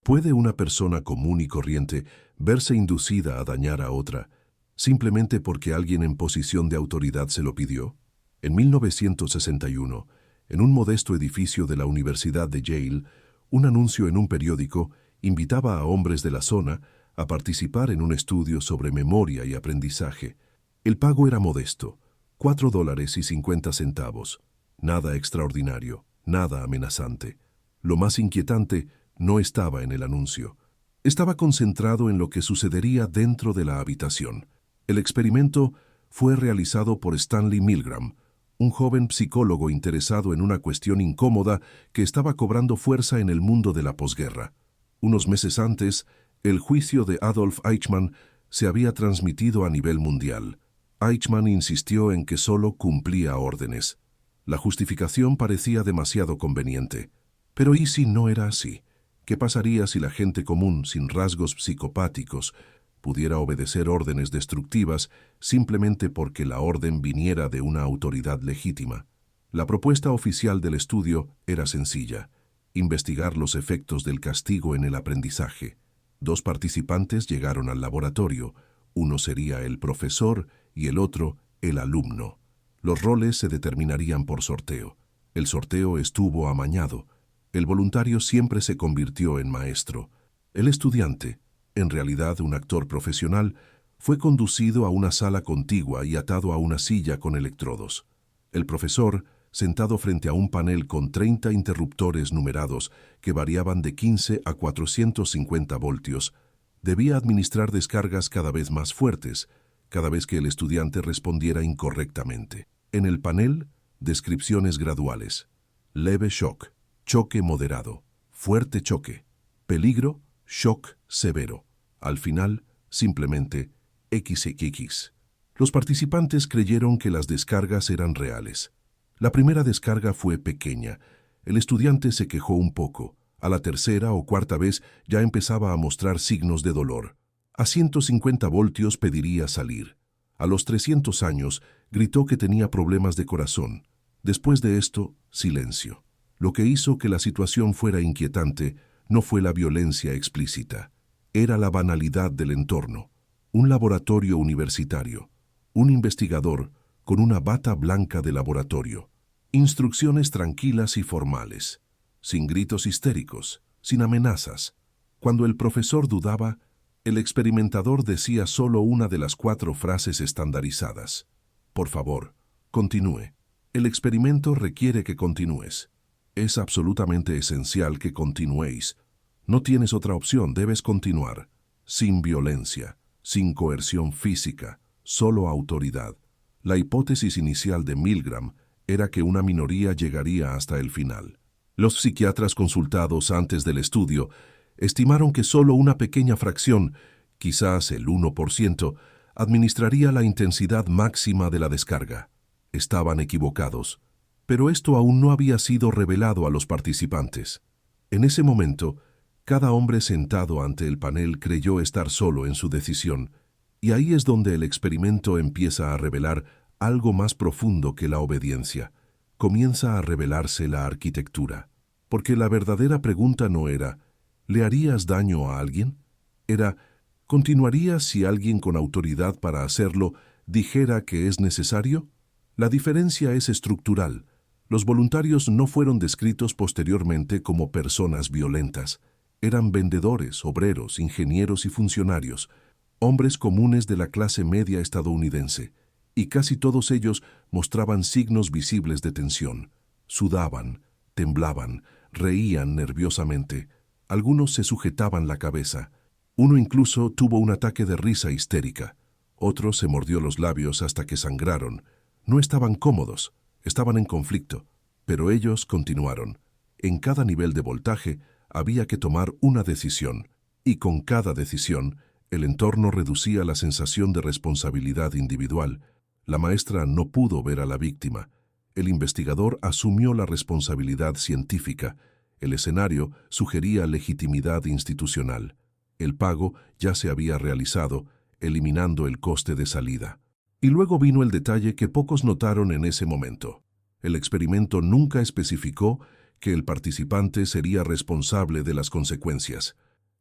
¿Puede una persona común y corriente verse inducida a dañar a otra simplemente porque alguien en posición de autoridad se lo pidió? En 1961, en un modesto edificio de la Universidad de Yale, un anuncio en un periódico invitaba a hombres de la zona a participar en un estudio sobre memoria y aprendizaje. El pago era modesto, $4.50. Nada extraordinario, nada amenazante. Lo más inquietante no estaba en el anuncio. Estaba concentrado en lo que sucedería dentro de la habitación. El experimento fue realizado por Stanley Milgram, un joven psicólogo interesado en una cuestión incómoda que estaba cobrando fuerza en el mundo de la posguerra. Unos meses antes, el juicio de Adolf Eichmann se había transmitido a nivel mundial. Eichmann insistió en que solo cumplía órdenes. La justificación parecía demasiado conveniente. Pero ¿y si no era así? ¿Qué pasaría si la gente común, sin rasgos psicopáticos, pudiera obedecer órdenes destructivas simplemente porque la orden viniera de una autoridad legítima? La propuesta oficial del estudio era sencilla: investigar los efectos del castigo en el aprendizaje. 2 participantes llegaron al laboratorio. Uno sería el profesor y el otro el alumno. Los roles se determinarían por sorteo. El sorteo estuvo amañado. El voluntario siempre se convirtió en maestro. El estudiante, en realidad un actor profesional, fue conducido a una sala contigua y atado a una silla con electrodos. El profesor, sentado frente a un panel con 30 interruptores numerados que variaban de 15 a 450 voltios, debía administrar descargas cada vez más fuertes, cada vez que el estudiante respondiera incorrectamente. En el panel, descripciones graduales: leve shock, choque moderado, fuerte choque, peligro, shock severo. Al final, simplemente XXX. Los participantes creyeron que las descargas eran reales. La primera descarga fue pequeña. El estudiante se quejó un poco. A la tercera o cuarta vez ya empezaba a mostrar signos de dolor. A 150 voltios pediría salir. A los 300 años gritó que tenía problemas de corazón. Después de esto, silencio. Lo que hizo que la situación fuera inquietante no fue la violencia explícita. Era la banalidad del entorno. Un laboratorio universitario. Un investigador con una bata blanca de laboratorio. Instrucciones tranquilas y formales. Sin gritos histéricos, sin amenazas. Cuando el profesor dudaba, el experimentador decía solo una de las 4 frases estandarizadas: por favor, continúe. El experimento requiere que continúes. Es absolutamente esencial que continuéis. No tienes otra opción, debes continuar. Sin violencia, sin coerción física, solo autoridad. La hipótesis inicial de Milgram era que una minoría llegaría hasta el final. Los psiquiatras consultados antes del estudio estimaron que solo una pequeña fracción, quizás el 1%, administraría la intensidad máxima de la descarga. Estaban equivocados, pero esto aún no había sido revelado a los participantes. En ese momento, cada hombre sentado ante el panel creyó estar solo en su decisión, y ahí es donde el experimento empieza a revelar algo más profundo que la obediencia. Comienza a revelarse la arquitectura, porque la verdadera pregunta no era ¿le harías daño a alguien? Era ¿continuarías si alguien con autoridad para hacerlo dijera que es necesario? La diferencia es estructural. Los voluntarios no fueron descritos posteriormente como personas violentas. Eran vendedores, obreros, ingenieros y funcionarios, hombres comunes de la clase media estadounidense, y casi todos ellos mostraban signos visibles de tensión. Sudaban, temblaban, reían nerviosamente. Algunos se sujetaban la cabeza. Uno incluso tuvo un ataque de risa histérica. Otro se mordió los labios hasta que sangraron. No estaban cómodos, estaban en conflicto, pero ellos continuaron. En cada nivel de voltaje había que tomar una decisión, y con cada decisión, el entorno reducía la sensación de responsabilidad individual. La maestra no pudo ver a la víctima. El investigador asumió la responsabilidad científica. El escenario sugería legitimidad institucional. El pago ya se había realizado, eliminando el coste de salida. Y luego vino el detalle que pocos notaron en ese momento. El experimento nunca especificó que el participante sería responsable de las consecuencias.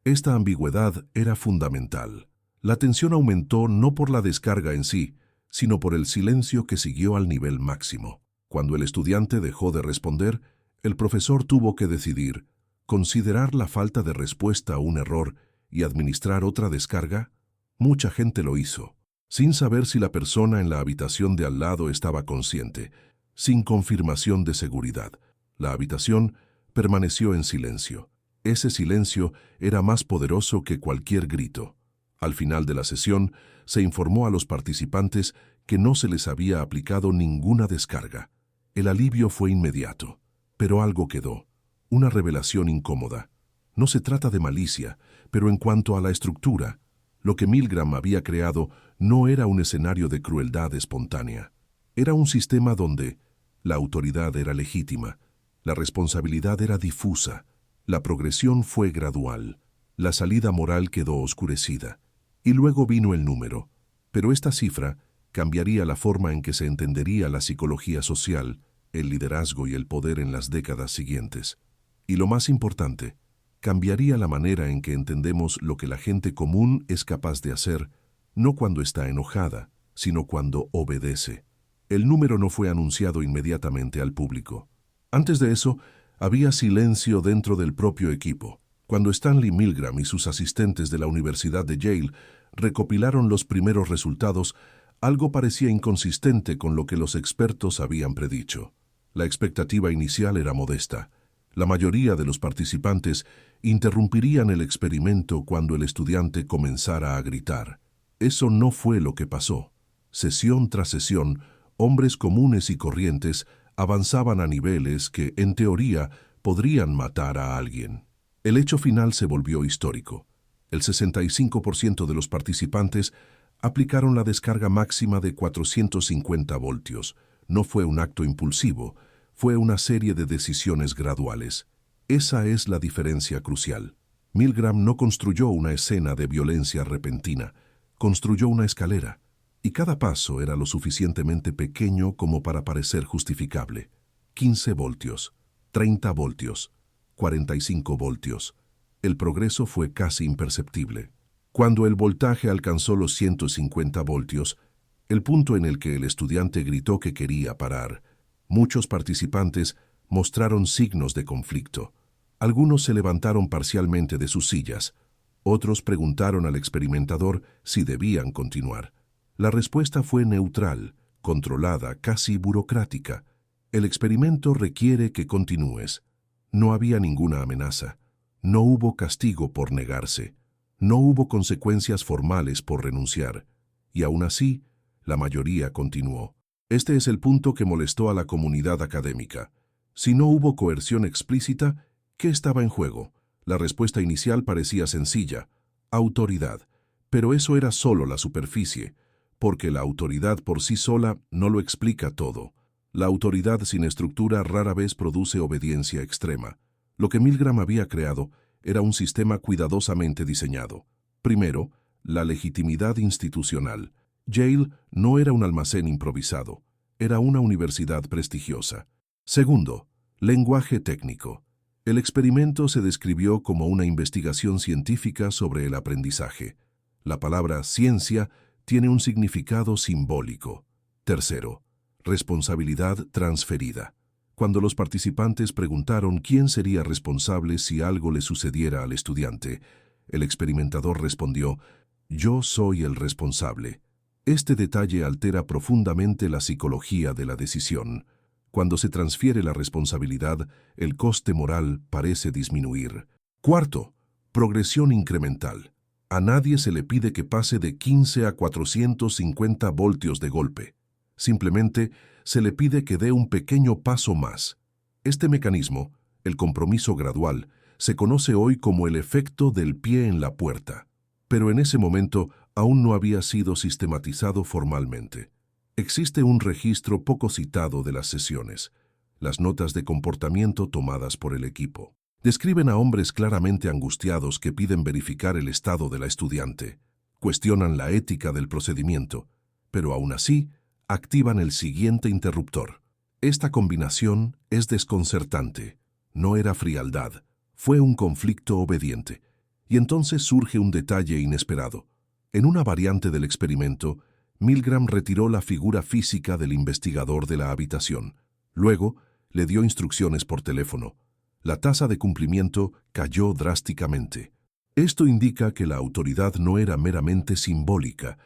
Esta ambigüedad era fundamental. La tensión aumentó no por la descarga en sí, sino por el silencio que siguió al nivel máximo. Cuando el estudiante dejó de responder, el profesor tuvo que decidir, considerar la falta de respuesta un error y administrar otra descarga. Mucha gente lo hizo, sin saber si la persona en la habitación de al lado estaba consciente, sin confirmación de seguridad. La habitación permaneció en silencio. Ese silencio era más poderoso que cualquier grito. Al final de la sesión, se informó a los participantes que no se les había aplicado ninguna descarga. El alivio fue inmediato, pero algo quedó, una revelación incómoda. No se trata de malicia, pero en cuanto a la estructura, lo que Milgram había creado no era un escenario de crueldad espontánea. Era un sistema donde la autoridad era legítima, la responsabilidad era difusa, la progresión fue gradual, la salida moral quedó oscurecida, y luego vino el número. Pero esta cifra cambiaría la forma en que se entendería la psicología social, el liderazgo y el poder en las décadas siguientes. Y lo más importante, cambiaría la manera en que entendemos lo que la gente común es capaz de hacer, no cuando está enojada, sino cuando obedece. El número no fue anunciado inmediatamente al público. Antes de eso, había silencio dentro del propio equipo. Cuando Stanley Milgram y sus asistentes de la Universidad de Yale recopilaron los primeros resultados, algo parecía inconsistente con lo que los expertos habían predicho. La expectativa inicial era modesta. La mayoría de los participantes interrumpirían el experimento cuando el estudiante comenzara a gritar. Eso no fue lo que pasó. Sesión tras sesión, hombres comunes y corrientes avanzaban a niveles que, en teoría, podrían matar a alguien. El hecho final se volvió histórico. El 65% de los participantes aplicaron la descarga máxima de 450 voltios. No fue un acto impulsivo, fue una serie de decisiones graduales. Esa es la diferencia crucial. Milgram no construyó una escena de violencia repentina, construyó una escalera, y cada paso era lo suficientemente pequeño como para parecer justificable. 15 voltios, 30 voltios, 45 voltios. El progreso fue casi imperceptible. Cuando el voltaje alcanzó los 150 voltios, el punto en el que el estudiante gritó que quería parar, muchos participantes mostraron signos de conflicto. Algunos se levantaron parcialmente de sus sillas, otros preguntaron al experimentador si debían continuar. La respuesta fue neutral, controlada, casi burocrática. El experimento requiere que continúes. No había ninguna amenaza. No hubo castigo por negarse. No hubo consecuencias formales por renunciar. Y aún así, la mayoría continuó. Este es el punto que molestó a la comunidad académica. Si no hubo coerción explícita, ¿qué estaba en juego? La respuesta inicial parecía sencilla: autoridad. Pero eso era solo la superficie, porque la autoridad por sí sola no lo explica todo. La autoridad sin estructura rara vez produce obediencia extrema. Lo que Milgram había creado era un sistema cuidadosamente diseñado. Primero, la legitimidad institucional. Yale no era un almacén improvisado, era una universidad prestigiosa. Segundo, lenguaje técnico. El experimento se describió como una investigación científica sobre el aprendizaje. La palabra ciencia tiene un significado simbólico. Tercero, responsabilidad transferida. Cuando los participantes preguntaron quién sería responsable si algo le sucediera al estudiante, el experimentador respondió: «Yo soy el responsable». Este detalle altera profundamente la psicología de la decisión. Cuando se transfiere la responsabilidad, el coste moral parece disminuir. Cuarto, progresión incremental. A nadie se le pide que pase de 15 a 450 voltios de golpe. Simplemente se le pide que dé un pequeño paso más. Este mecanismo, el compromiso gradual, se conoce hoy como el efecto del pie en la puerta. Pero en ese momento aún no había sido sistematizado formalmente. Existe un registro poco citado de las sesiones, las notas de comportamiento tomadas por el equipo. Describen a hombres claramente angustiados que piden verificar el estado de la estudiante, cuestionan la ética del procedimiento, pero aún así activan el siguiente interruptor. Esta combinación es desconcertante. No era frialdad, fue un conflicto obediente. Y entonces surge un detalle inesperado. En una variante del experimento, Milgram retiró la figura física del investigador de la habitación. Luego, le dio instrucciones por teléfono. La tasa de cumplimiento cayó drásticamente. Esto indica que la autoridad no era meramente simbólica.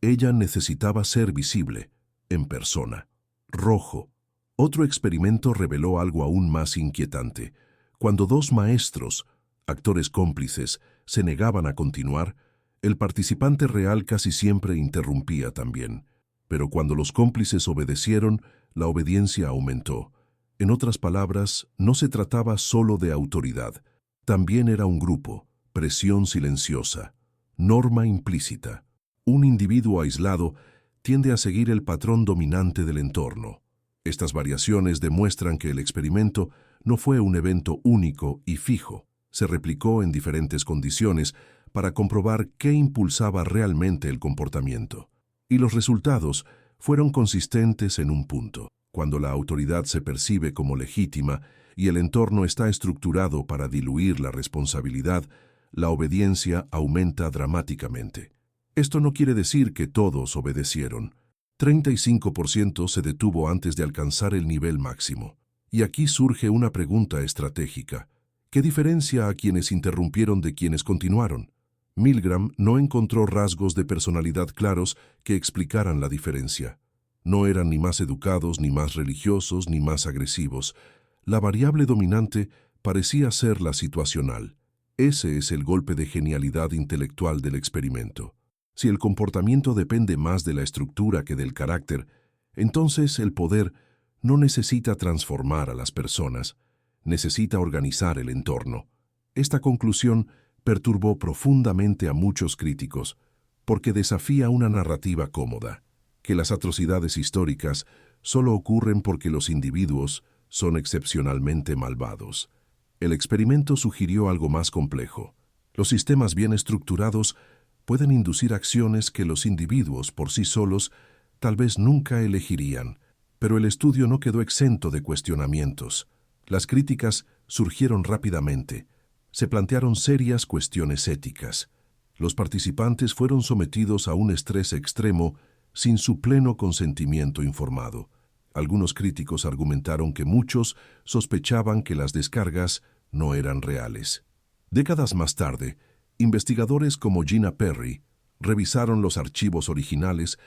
Ella necesitaba ser visible, en persona. Rojo. Otro experimento reveló algo aún más inquietante. Cuando dos maestros, actores cómplices, se negaban a continuar, el participante real casi siempre interrumpía también. Pero cuando los cómplices obedecieron, la obediencia aumentó. En otras palabras, no se trataba solo de autoridad. También era un grupo, presión silenciosa, norma implícita. Un individuo aislado tiende a seguir el patrón dominante del entorno. Estas variaciones demuestran que el experimento no fue un evento único y fijo. Se replicó en diferentes condiciones para comprobar qué impulsaba realmente el comportamiento. Y los resultados fueron consistentes en un punto. Cuando la autoridad se percibe como legítima y el entorno está estructurado para diluir la responsabilidad, la obediencia aumenta dramáticamente. Esto no quiere decir que todos obedecieron. 35% se detuvo antes de alcanzar el nivel máximo. Y aquí surge una pregunta estratégica. ¿Qué diferencia a quienes interrumpieron de quienes continuaron? Milgram no encontró rasgos de personalidad claros que explicaran la diferencia. No eran ni más educados, ni más religiosos, ni más agresivos. La variable dominante parecía ser la situacional. Ese es el golpe de genialidad intelectual del experimento. Si el comportamiento depende más de la estructura que del carácter, entonces el poder no necesita transformar a las personas, necesita organizar el entorno. Esta conclusión perturbó profundamente a muchos críticos, porque desafía una narrativa cómoda, que las atrocidades históricas solo ocurren porque los individuos son excepcionalmente malvados. El experimento sugirió algo más complejo. Los sistemas bien estructurados pueden inducir acciones que los individuos por sí solos tal vez nunca elegirían, pero el estudio no quedó exento de cuestionamientos. Las críticas surgieron rápidamente. Se plantearon serias cuestiones éticas. Los participantes fueron sometidos a un estrés extremo sin su pleno consentimiento informado. Algunos críticos argumentaron que muchos sospechaban que las descargas no eran reales. Décadas más tarde, investigadores como Gina Perry revisaron los archivos originales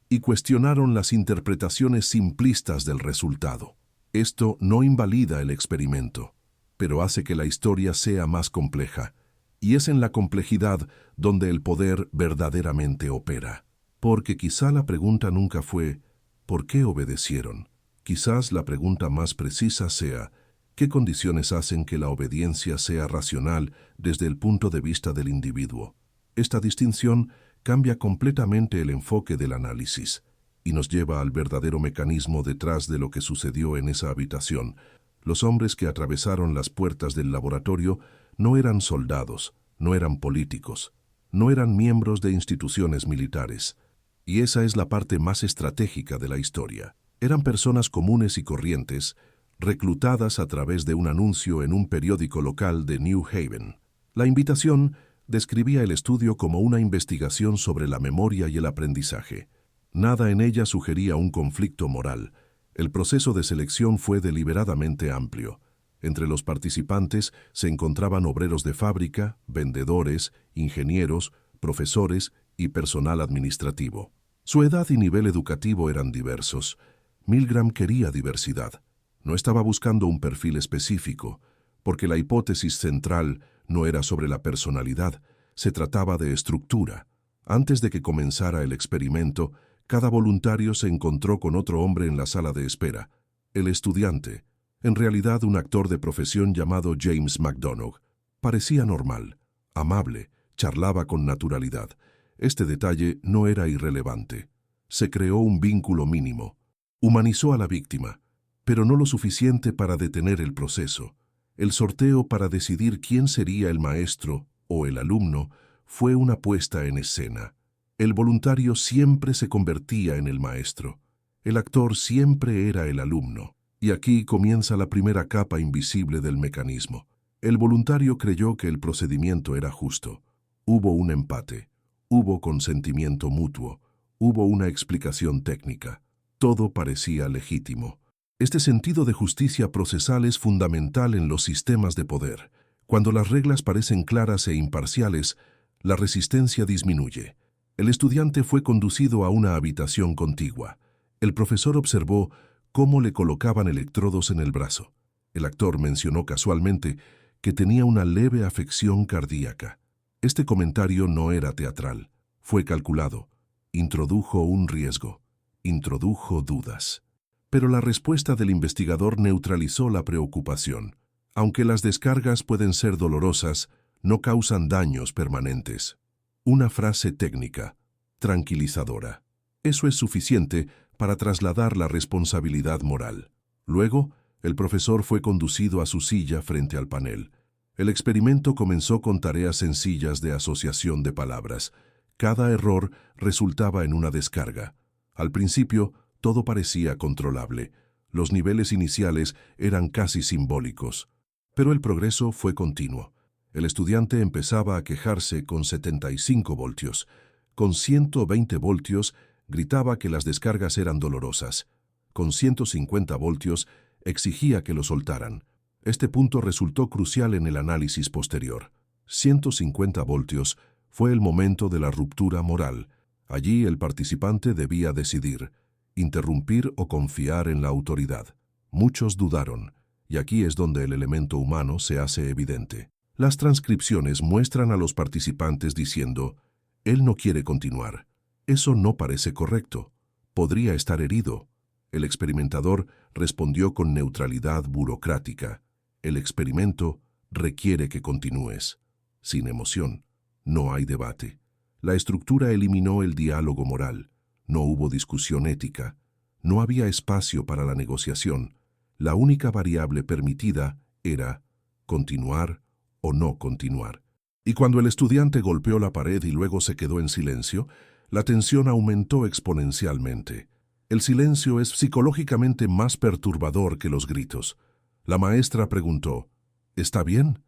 y cuestionaron las interpretaciones simplistas del resultado. Esto no invalida el experimento, pero hace que la historia sea más compleja, y es en la complejidad donde el poder verdaderamente opera. Porque quizá la pregunta nunca fue ¿por qué obedecieron? Quizás la pregunta más precisa sea ¿qué condiciones hacen que la obediencia sea racional desde el punto de vista del individuo? Esta distinción cambia completamente el enfoque del análisis y nos lleva al verdadero mecanismo detrás de lo que sucedió en esa habitación. Los hombres que atravesaron las puertas del laboratorio no eran soldados, no eran políticos, no eran miembros de instituciones militares. Y esa es la parte más estratégica de la historia. Eran personas comunes y corrientes, reclutadas a través de un anuncio en un periódico local de New Haven. La invitación describía el estudio como una investigación sobre la memoria y el aprendizaje. Nada en ella sugería un conflicto moral. El proceso de selección fue deliberadamente amplio. Entre los participantes se encontraban obreros de fábrica, vendedores, ingenieros, profesores y personal administrativo. Su edad y nivel educativo eran diversos. Milgram quería diversidad. No estaba buscando un perfil específico, porque la hipótesis central no era sobre la personalidad, se trataba de estructura. Antes de que comenzara el experimento, cada voluntario se encontró con otro hombre en la sala de espera, el estudiante, en realidad un actor de profesión llamado James McDonough. Parecía normal, amable, charlaba con naturalidad. Este detalle no era irrelevante. Se creó un vínculo mínimo. Humanizó a la víctima, pero no lo suficiente para detener el proceso. El sorteo para decidir quién sería el maestro o el alumno fue una puesta en escena. El voluntario siempre se convertía en el maestro. El actor siempre era el alumno. Y aquí comienza la primera capa invisible del mecanismo. El voluntario creyó que el procedimiento era justo. Hubo un empate, hubo consentimiento mutuo, hubo una explicación técnica. Todo parecía legítimo. Este sentido de justicia procesal es fundamental en los sistemas de poder. Cuando las reglas parecen claras e imparciales, la resistencia disminuye. El estudiante fue conducido a una habitación contigua. El profesor observó cómo le colocaban electrodos en el brazo. El actor mencionó casualmente que tenía una leve afección cardíaca. Este comentario no era teatral, fue calculado. Introdujo un riesgo, introdujo dudas. Pero la respuesta del investigador neutralizó la preocupación. Aunque las descargas pueden ser dolorosas, no causan daños permanentes. Una frase técnica, tranquilizadora. Eso es suficiente para trasladar la responsabilidad moral. Luego, el profesor fue conducido a su silla frente al panel. El experimento comenzó con tareas sencillas de asociación de palabras. Cada error resultaba en una descarga. Al principio, todo parecía controlable. Los niveles iniciales eran casi simbólicos. Pero el progreso fue continuo. El estudiante empezaba a quejarse con 75 voltios. Con 120 voltios, gritaba que las descargas eran dolorosas. Con 150 voltios, exigía que lo soltaran. Este punto resultó crucial en el análisis posterior. 150 voltios fue el momento de la ruptura moral. Allí el participante debía decidir, interrumpir o confiar en la autoridad. Muchos dudaron, y aquí es donde el elemento humano se hace evidente. Las transcripciones muestran a los participantes diciendo, «Él no quiere continuar. Eso no parece correcto. Podría estar herido». El experimentador respondió con neutralidad burocrática. «El experimento requiere que continúes». Sin emoción. No hay debate. La estructura eliminó el diálogo moral. No hubo discusión ética. No había espacio para la negociación. La única variable permitida era continuar o no continuar. Y cuando el estudiante golpeó la pared y luego se quedó en silencio, la tensión aumentó exponencialmente. El silencio es psicológicamente más perturbador que los gritos. La maestra preguntó, «¿Está bien?».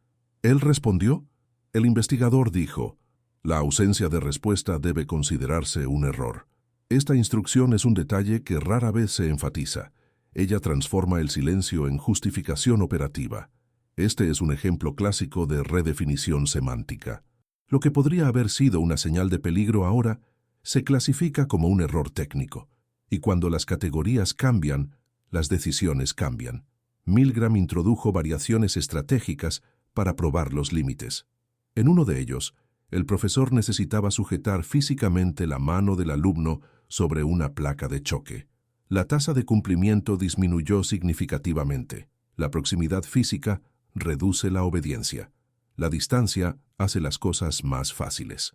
Él respondió. El investigador dijo, «La ausencia de respuesta debe considerarse un error». Esta instrucción es un detalle que rara vez se enfatiza. Ella transforma el silencio en justificación operativa. Este es un ejemplo clásico de redefinición semántica. Lo que podría haber sido una señal de peligro ahora se clasifica como un error técnico. Y cuando las categorías cambian, las decisiones cambian. Milgram introdujo variaciones estratégicas para probar los límites. En uno de ellos, el profesor necesitaba sujetar físicamente la mano del alumno sobre una placa de choque. La tasa de cumplimiento disminuyó significativamente. La proximidad física reduce la obediencia. La distancia hace las cosas más fáciles.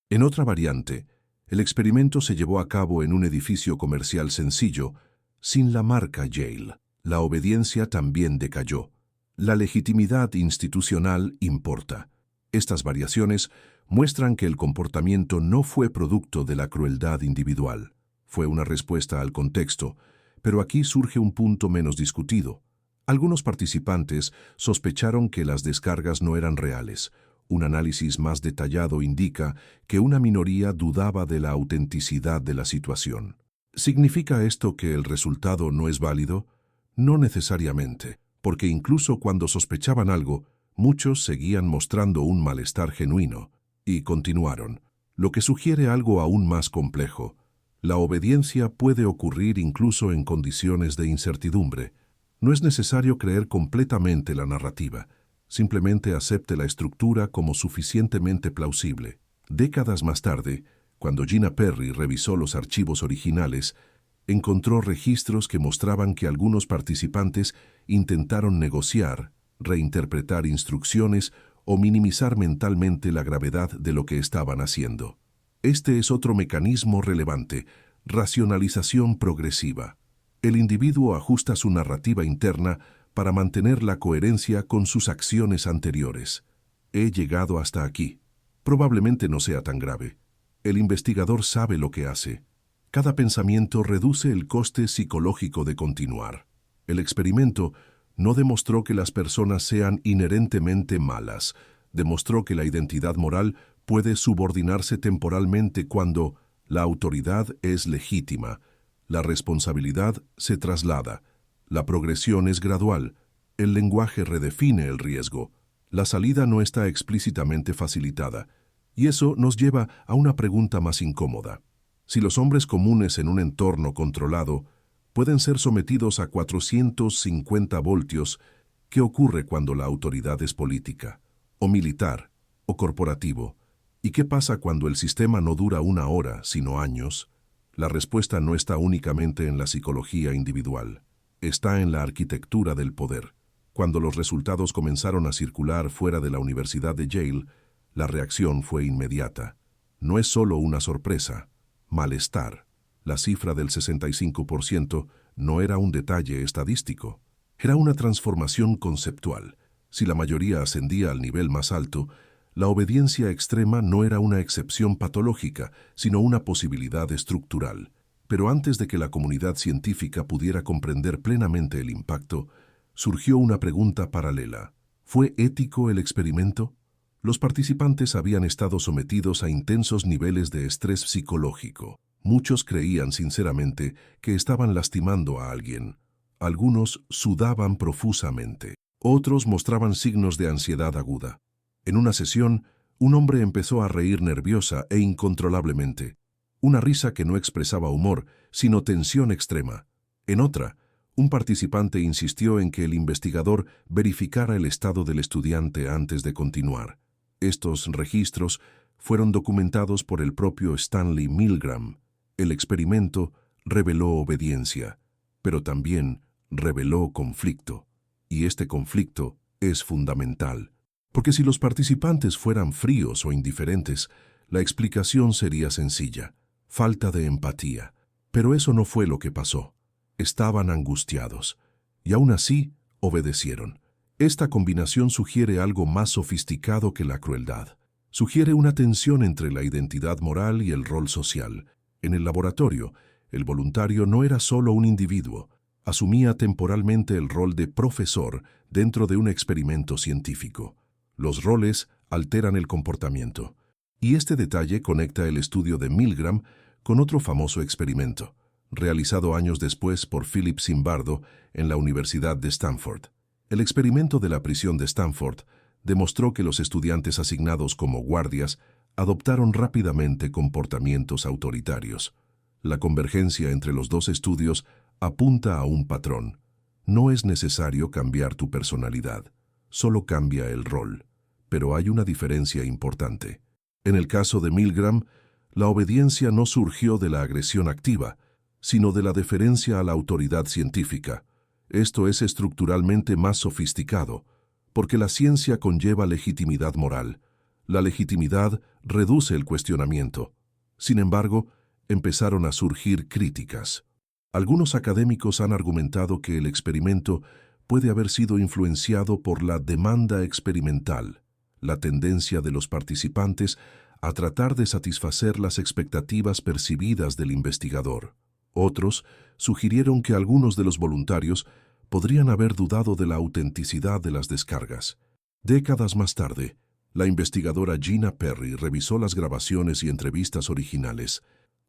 En otra variante, el experimento se llevó a cabo en un edificio comercial sencillo, sin la marca Yale. La obediencia también decayó. La legitimidad institucional importa. Estas variaciones muestran que el comportamiento no fue producto de la crueldad individual. Fue una respuesta al contexto, pero aquí surge un punto menos discutido. Algunos participantes sospecharon que las descargas no eran reales. Un análisis más detallado indica que una minoría dudaba de la autenticidad de la situación. ¿Significa esto que el resultado no es válido? No necesariamente, porque incluso cuando sospechaban algo, muchos seguían mostrando un malestar genuino, y continuaron, lo que sugiere algo aún más complejo. La obediencia puede ocurrir incluso en condiciones de incertidumbre. No es necesario creer completamente la narrativa, simplemente acepte la estructura como suficientemente plausible. Décadas más tarde, cuando Gina Perry revisó los archivos originales, encontró registros que mostraban que algunos participantes intentaron negociar, reinterpretar instrucciones o minimizar mentalmente la gravedad de lo que estaban haciendo. Este es otro mecanismo relevante, racionalización progresiva. El individuo ajusta su narrativa interna para mantener la coherencia con sus acciones anteriores. He llegado hasta aquí. Probablemente no sea tan grave. El investigador sabe lo que hace. Cada pensamiento reduce el coste psicológico de continuar. El experimento No demostró que las personas sean inherentemente malas. Demostró que la identidad moral puede subordinarse temporalmente cuando la autoridad es legítima, la responsabilidad se traslada, la progresión es gradual, el lenguaje redefine el riesgo, la salida no está explícitamente facilitada, y eso nos lleva a una pregunta más incómoda. Si los hombres comunes en un entorno controlado pueden ser sometidos a 450 voltios, ¿qué ocurre cuando la autoridad es política, o militar, o corporativo? ¿Y qué pasa cuando el sistema no dura una hora, sino años? La respuesta no está únicamente en la psicología individual, está en la arquitectura del poder. Cuando los resultados comenzaron a circular fuera de la Universidad de Yale, la reacción fue inmediata. No es solo una sorpresa, malestar. La cifra del 65% no era un detalle estadístico, era una transformación conceptual. Si la mayoría ascendía al nivel más alto, la obediencia extrema no era una excepción patológica, sino una posibilidad estructural. Pero antes de que la comunidad científica pudiera comprender plenamente el impacto, surgió una pregunta paralela. ¿Fue ético el experimento? Los participantes habían estado sometidos a intensos niveles de estrés psicológico. Muchos creían sinceramente que estaban lastimando a alguien. Algunos sudaban profusamente. Otros mostraban signos de ansiedad aguda. En una sesión, un hombre empezó a reír nerviosa e incontrolablemente. Una risa que no expresaba humor, sino tensión extrema. En otra, un participante insistió en que el investigador verificara el estado del estudiante antes de continuar. Estos registros fueron documentados por el propio Stanley Milgram. El experimento reveló obediencia, pero también reveló conflicto. Y este conflicto es fundamental, porque si los participantes fueran fríos o indiferentes, la explicación sería sencilla: falta de empatía. Pero eso no fue lo que pasó. Estaban angustiados, y aún así obedecieron. Esta combinación sugiere algo más sofisticado que la crueldad. Sugiere una tensión entre la identidad moral y el rol social. En el laboratorio, el voluntario no era solo un individuo, asumía temporalmente el rol de profesor dentro de un experimento científico. Los roles alteran el comportamiento. Y este detalle conecta el estudio de Milgram con otro famoso experimento, realizado años después por Philip Zimbardo en la Universidad de Stanford. El experimento de la prisión de Stanford demostró que los estudiantes asignados como guardias adoptaron rápidamente comportamientos autoritarios. La convergencia entre los dos estudios apunta a un patrón. No es necesario cambiar tu personalidad, solo cambia el rol. Pero hay una diferencia importante. En el caso de Milgram, la obediencia no surgió de la agresión activa, sino de la deferencia a la autoridad científica. Esto es estructuralmente más sofisticado, porque la ciencia conlleva legitimidad moral. La legitimidad reduce el cuestionamiento. Sin embargo, empezaron a surgir críticas. Algunos académicos han argumentado que el experimento puede haber sido influenciado por la demanda experimental, la tendencia de los participantes a tratar de satisfacer las expectativas percibidas del investigador. Otros sugirieron que algunos de los voluntarios podrían haber dudado de la autenticidad de las descargas. Décadas más tarde, la investigadora Gina Perry revisó las grabaciones y entrevistas originales,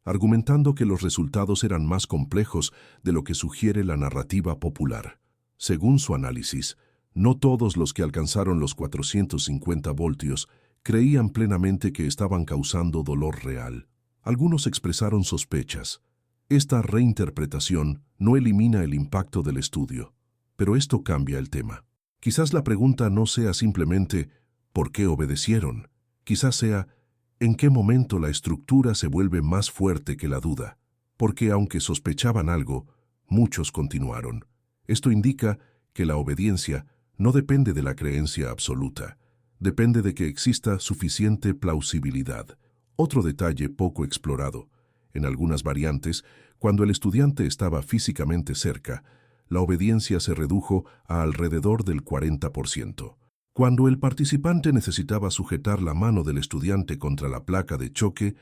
argumentando que los resultados eran más complejos de lo que sugiere la narrativa popular. Según su análisis, no todos los que alcanzaron los 450 voltios creían plenamente que estaban causando dolor real. Algunos expresaron sospechas. Esta reinterpretación no elimina el impacto del estudio, pero esto cambia el tema. Quizás la pregunta no sea simplemente ¿por qué obedecieron? Quizás sea ¿en qué momento la estructura se vuelve más fuerte que la duda? Porque aunque sospechaban algo, muchos continuaron. Esto indica que la obediencia no depende de la creencia absoluta, depende de que exista suficiente plausibilidad. Otro detalle poco explorado. En algunas variantes, cuando el estudiante estaba físicamente cerca, la obediencia se redujo a alrededor del 40%. Cuando el participante necesitaba sujetar la mano del estudiante contra la placa de choque,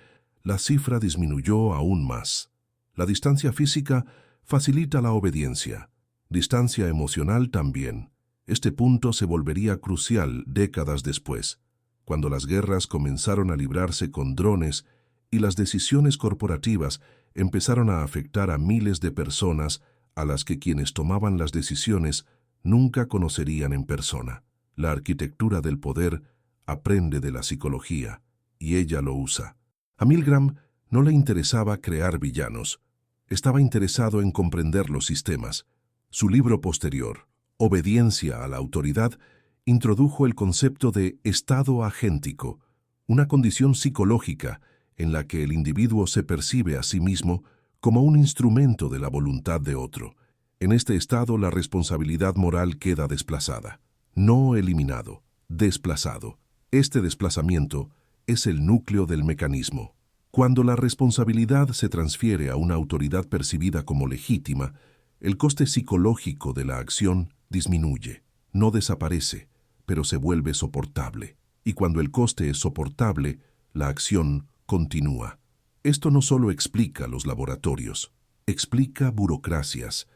la cifra disminuyó aún más. La distancia física facilita la obediencia, Distancia emocional también. Este punto se volvería crucial décadas después, cuando las guerras comenzaron a librarse con drones y las decisiones corporativas empezaron a afectar a miles de personas a las que quienes tomaban las decisiones nunca conocerían en persona. La arquitectura del poder aprende de la psicología, y ella lo usa. A Milgram no le interesaba crear villanos, estaba interesado en comprender los sistemas. Su libro posterior, Obediencia a la autoridad, introdujo el concepto de estado agéntico, una condición psicológica en la que el individuo se percibe a sí mismo como un instrumento de la voluntad de otro. En este estado, la responsabilidad moral queda desplazada, no eliminado, desplazado. Este desplazamiento es el núcleo del mecanismo. Cuando la responsabilidad se transfiere a una autoridad percibida como legítima, el coste psicológico de la acción disminuye, no desaparece, pero se vuelve soportable. Y cuando el coste es soportable, la acción continúa. Esto no solo explica los laboratorios, explica burocracias,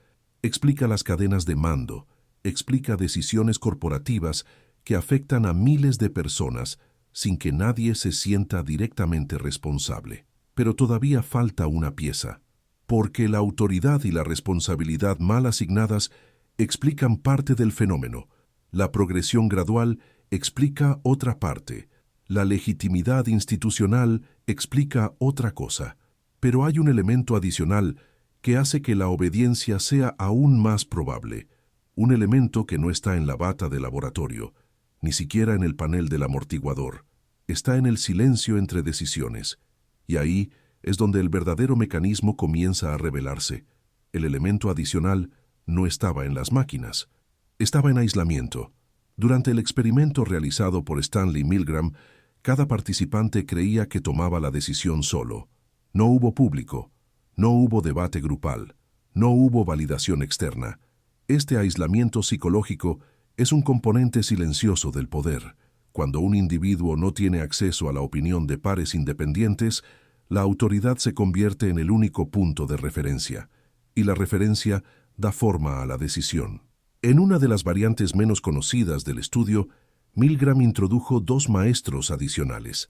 explica las cadenas de mando, explica decisiones corporativas que afectan a miles de personas sin que nadie se sienta directamente responsable. Pero todavía falta una pieza, porque la autoridad y la responsabilidad mal asignadas explican parte del fenómeno. La progresión gradual explica otra parte. La legitimidad institucional explica otra cosa. Pero hay un elemento adicional que hace que la obediencia sea aún más probable. Un elemento que no está en la bata de laboratorio, ni siquiera en el panel del amortiguador. Está en el silencio entre decisiones. Y ahí es donde el verdadero mecanismo comienza a revelarse. El elemento adicional no estaba en las máquinas. Estaba en aislamiento. Durante el experimento realizado por Stanley Milgram, cada participante creía que tomaba la decisión solo. No hubo público, no hubo debate grupal, no hubo validación externa. Este aislamiento psicológico es un componente silencioso del poder. Cuando un individuo no tiene acceso a la opinión de pares independientes, la autoridad se convierte en el único punto de referencia, y la referencia da forma a la decisión. En una de las variantes menos conocidas del estudio, Milgram introdujo dos maestros adicionales,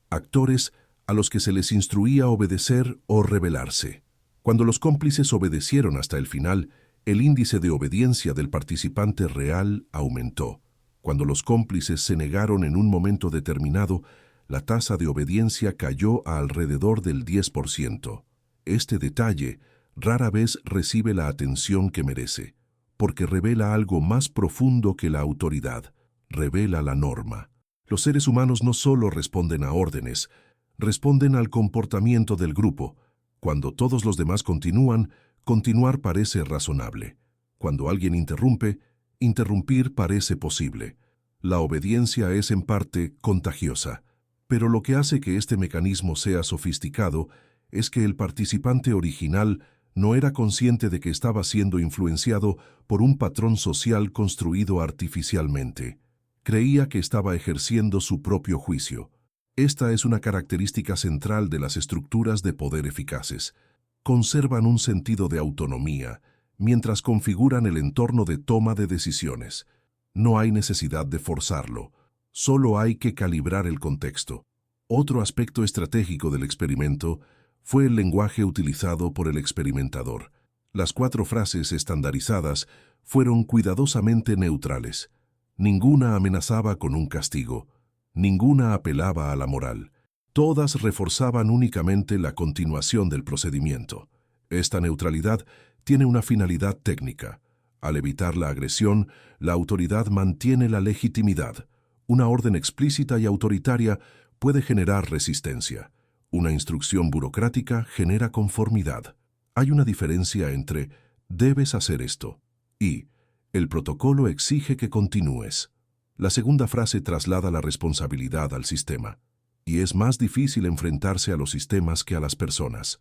actores a los que se les instruía a obedecer o rebelarse. Cuando los cómplices obedecieron hasta el final, el índice de obediencia del participante real aumentó. Cuando los cómplices se negaron en un momento determinado, la tasa de obediencia cayó a alrededor del 10%. Este detalle rara vez recibe la atención que merece, porque revela algo más profundo que la autoridad, revela la norma. Los seres humanos no solo responden a órdenes, responden al comportamiento del grupo. Cuando todos los demás continúan, continuar parece razonable. Cuando alguien interrumpe, interrumpir parece posible. La obediencia es en parte contagiosa, pero lo que hace que este mecanismo sea sofisticado es que el participante original no era consciente de que estaba siendo influenciado por un patrón social construido artificialmente. Creía que estaba ejerciendo su propio juicio. Esta es una característica central de las estructuras de poder eficaces. Conservan un sentido de autonomía mientras configuran el entorno de toma de decisiones. No hay necesidad de forzarlo, solo hay que calibrar el contexto. Otro aspecto estratégico del experimento fue el lenguaje utilizado por el experimentador. Las 4 frases estandarizadas fueron cuidadosamente neutrales. Ninguna amenazaba con un castigo, ninguna apelaba a la moral. Todas reforzaban únicamente la continuación del procedimiento. Esta neutralidad tiene una finalidad técnica. Al evitar la agresión, la autoridad mantiene la legitimidad. Una orden explícita y autoritaria puede generar resistencia. Una instrucción burocrática genera conformidad. Hay una diferencia entre «debes hacer esto» y «el protocolo exige que continúes». La segunda frase traslada la responsabilidad al sistema, y es más difícil enfrentarse a los sistemas que a las personas.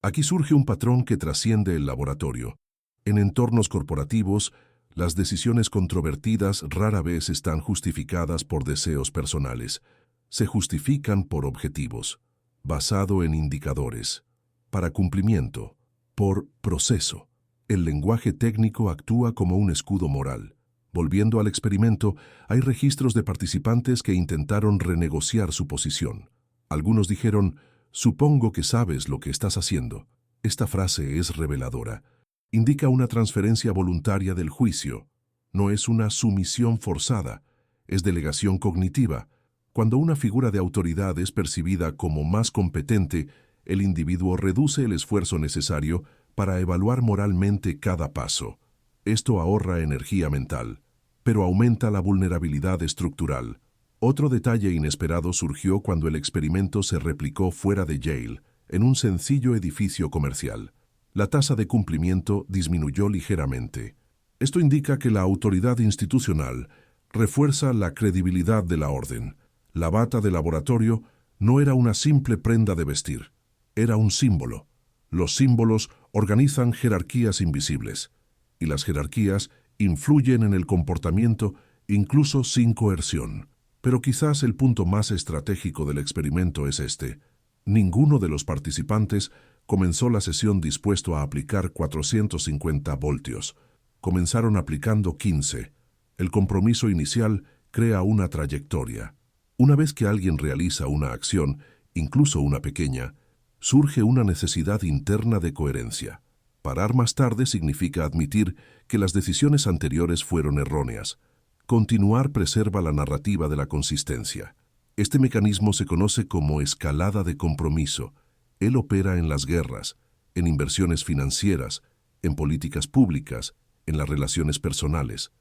Aquí surge un patrón que trasciende el laboratorio. En entornos corporativos, las decisiones controvertidas rara vez están justificadas por deseos personales. Se justifican por objetivos, basado en indicadores, para cumplimiento, por proceso. el lenguaje técnico actúa como un escudo moral. Volviendo al experimento, hay registros de participantes que intentaron renegociar su posición. Algunos dijeron, «Supongo que sabes lo que estás haciendo». Esta frase es reveladora. Indica una transferencia voluntaria del juicio. No es una sumisión forzada, es delegación cognitiva. Cuando una figura de autoridad es percibida como más competente, el individuo reduce el esfuerzo necesario para evaluar moralmente cada paso. Esto ahorra energía mental, pero aumenta la vulnerabilidad estructural. Otro detalle inesperado surgió cuando el experimento se replicó fuera de Yale, en un sencillo edificio comercial. La tasa de cumplimiento disminuyó ligeramente. Esto indica que la autoridad institucional refuerza la credibilidad de la orden. La bata de laboratorio no era una simple prenda de vestir, era un símbolo. Los símbolos organizan jerarquías invisibles, y las jerarquías influyen en el comportamiento incluso sin coerción. Pero quizás el punto más estratégico del experimento es este. Ninguno de los participantes comenzó la sesión dispuesto a aplicar 450 voltios. Comenzaron aplicando 15. El compromiso inicial crea una trayectoria. Una vez que alguien realiza una acción, incluso una pequeña, surge una necesidad interna de coherencia. Parar más tarde significa admitir que las decisiones anteriores fueron erróneas. Continuar preserva la narrativa de la consistencia. Este mecanismo se conoce como escalada de compromiso. Él opera en las guerras, en inversiones financieras, en políticas públicas, en las relaciones personales.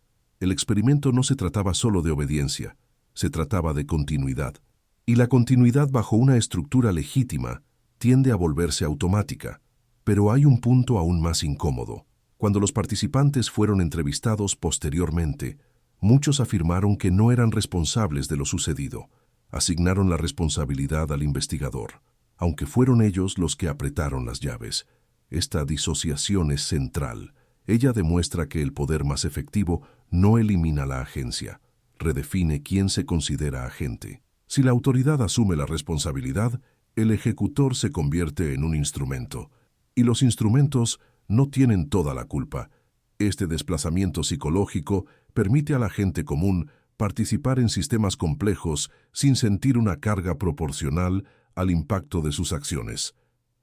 El experimento no se trataba solo de obediencia, se trataba de continuidad. Y la continuidad bajo una estructura legítima tiende a volverse automática. Pero hay un punto aún más incómodo. Cuando los participantes fueron entrevistados posteriormente, muchos afirmaron que no eran responsables de lo sucedido. Asignaron la responsabilidad al investigador, aunque fueron ellos los que apretaron las llaves. Esta disociación es central. Ella demuestra que el poder más efectivo no elimina la agencia, redefine quién se considera agente. Si la autoridad asume la responsabilidad, el ejecutor se convierte en un instrumento, y los instrumentos no tienen toda la culpa. Este desplazamiento psicológico permite a la gente común participar en sistemas complejos sin sentir una carga proporcional al impacto de sus acciones.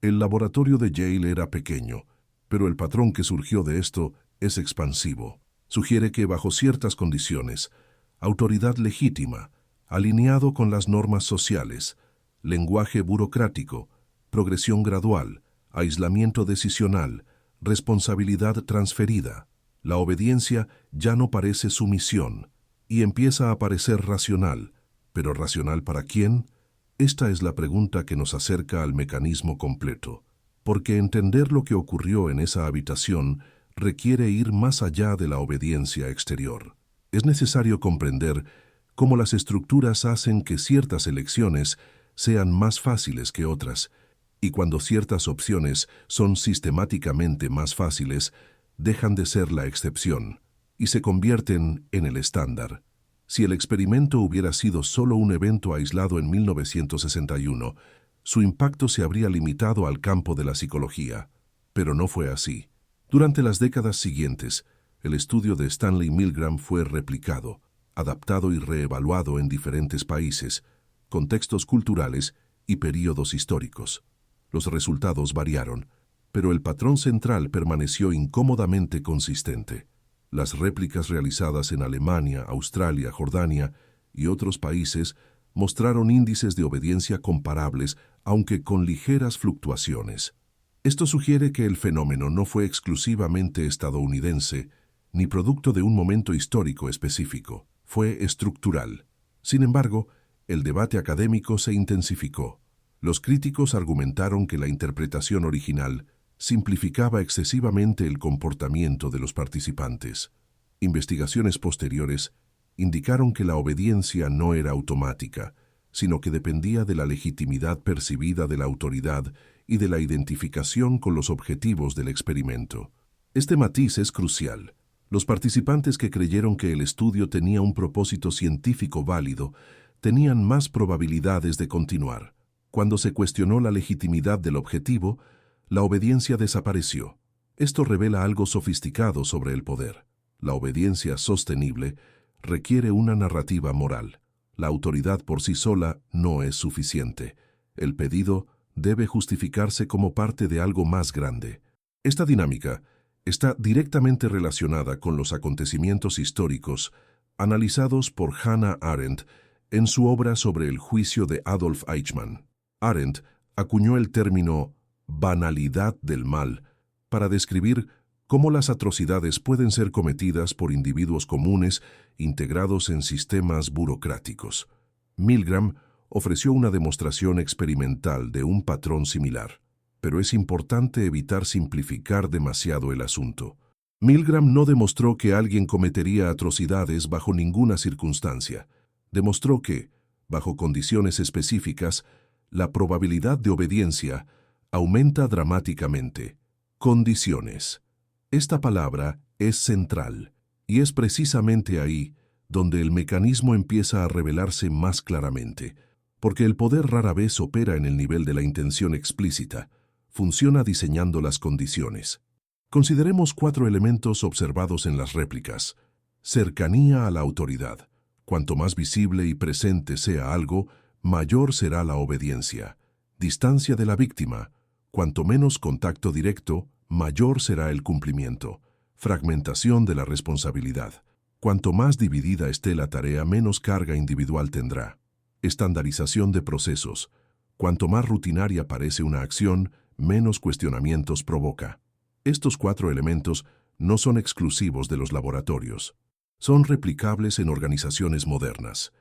El laboratorio de Yale era pequeño, pero el patrón que surgió de esto es expansivo. Sugiere que bajo ciertas condiciones, autoridad legítima, alineado con las normas sociales, lenguaje burocrático, progresión gradual, aislamiento decisional, responsabilidad transferida, la obediencia ya no parece sumisión y empieza a parecer racional. ¿Pero racional para quién? Esta es la pregunta que nos acerca al mecanismo completo, porque entender lo que ocurrió en esa habitación requiere ir más allá de la obediencia exterior. Es necesario comprender cómo las estructuras hacen que ciertas elecciones sean más fáciles que otras, y cuando ciertas opciones son sistemáticamente más fáciles, dejan de ser la excepción y se convierten en el estándar. Si el experimento hubiera sido solo un evento aislado en 1961, su impacto se habría limitado al campo de la psicología, pero no fue así. Durante las décadas siguientes, el estudio de Stanley Milgram fue replicado, adaptado y reevaluado en diferentes países, contextos culturales y períodos históricos. Los resultados variaron, pero el patrón central permaneció incómodamente consistente. Las réplicas realizadas en Alemania, Australia, Jordania y otros países mostraron índices de obediencia comparables, aunque con ligeras fluctuaciones. Esto sugiere que el fenómeno no fue exclusivamente estadounidense, ni producto de un momento histórico específico. Fue estructural. Sin embargo, el debate académico se intensificó. Los críticos argumentaron que la interpretación original simplificaba excesivamente el comportamiento de los participantes. Investigaciones posteriores indicaron que la obediencia no era automática, sino que dependía de la legitimidad percibida de la autoridad y de la identificación con los objetivos del experimento. Este matiz es crucial. Los participantes que creyeron que el estudio tenía un propósito científico válido tenían más probabilidades de continuar. Cuando se cuestionó la legitimidad del objetivo, la obediencia desapareció. Esto revela algo sofisticado sobre el poder. La obediencia sostenible requiere una narrativa moral. La autoridad por sí sola no es suficiente. El pedido debe justificarse como parte de algo más grande. Esta dinámica está directamente relacionada con los acontecimientos históricos analizados por Hannah Arendt en su obra sobre el juicio de Adolf Eichmann. Arendt acuñó el término banalidad del mal para describir cómo las atrocidades pueden ser cometidas por individuos comunes integrados en sistemas burocráticos. Milgram ofreció una demostración experimental de un patrón similar, pero es importante evitar simplificar demasiado el asunto. Milgram no demostró que alguien cometería atrocidades bajo ninguna circunstancia. Demostró que, bajo condiciones específicas, la probabilidad de obediencia aumenta dramáticamente. Condiciones. Esta palabra es central, y es precisamente ahí donde el mecanismo empieza a revelarse más claramente, porque el poder rara vez opera en el nivel de la intención explícita, funciona diseñando las condiciones. Consideremos 4 elementos observados en las réplicas. Cercanía a la autoridad. Cuanto más visible y presente sea algo, mayor será la obediencia. Distancia de la víctima. Cuanto menos contacto directo, mayor será el cumplimiento. Fragmentación de la responsabilidad. Cuanto más dividida esté la tarea, menos carga individual tendrá. Estandarización de procesos. Cuanto más rutinaria parece una acción, menos cuestionamientos provoca. Estos 4 elementos no son exclusivos de los laboratorios. Son replicables en organizaciones modernas.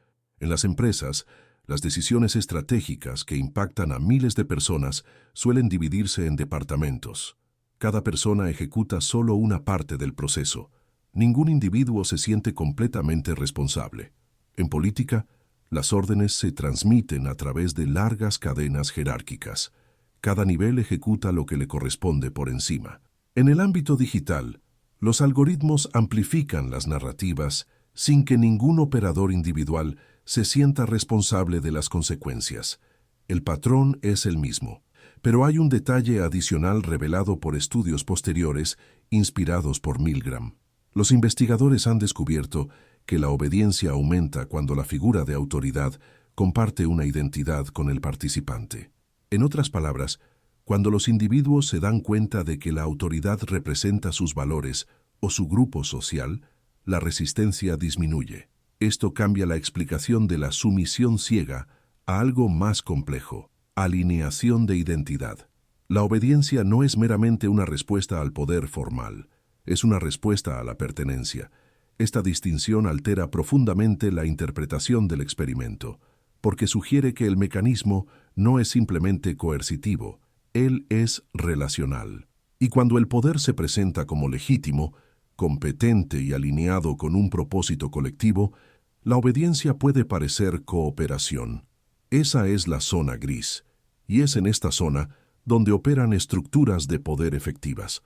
En las empresas, las decisiones estratégicas que impactan a miles de personas suelen dividirse en departamentos. Cada persona ejecuta solo una parte del proceso. Ningún individuo se siente completamente responsable. En política, las órdenes se transmiten a través de largas cadenas jerárquicas. Cada nivel ejecuta lo que le corresponde por encima. En el ámbito digital, los algoritmos amplifican las narrativas sin que ningún operador individual se sienta responsable de las consecuencias. El patrón es el mismo, pero hay un detalle adicional revelado por estudios posteriores inspirados por Milgram. Los investigadores han descubierto que la obediencia aumenta cuando la figura de autoridad comparte una identidad con el participante. En otras palabras, cuando los individuos se dan cuenta de que la autoridad representa sus valores o su grupo social, la resistencia disminuye. Esto cambia la explicación de la sumisión ciega a algo más complejo: alineación de identidad. La obediencia no es meramente una respuesta al poder formal, es una respuesta a la pertenencia. Esta distinción altera profundamente la interpretación del experimento, porque sugiere que el mecanismo no es simplemente coercitivo, él es relacional. Y cuando el poder se presenta como legítimo, competente y alineado con un propósito colectivo, la obediencia puede parecer cooperación. Esa es la zona gris, y es en esta zona donde operan estructuras de poder efectivas.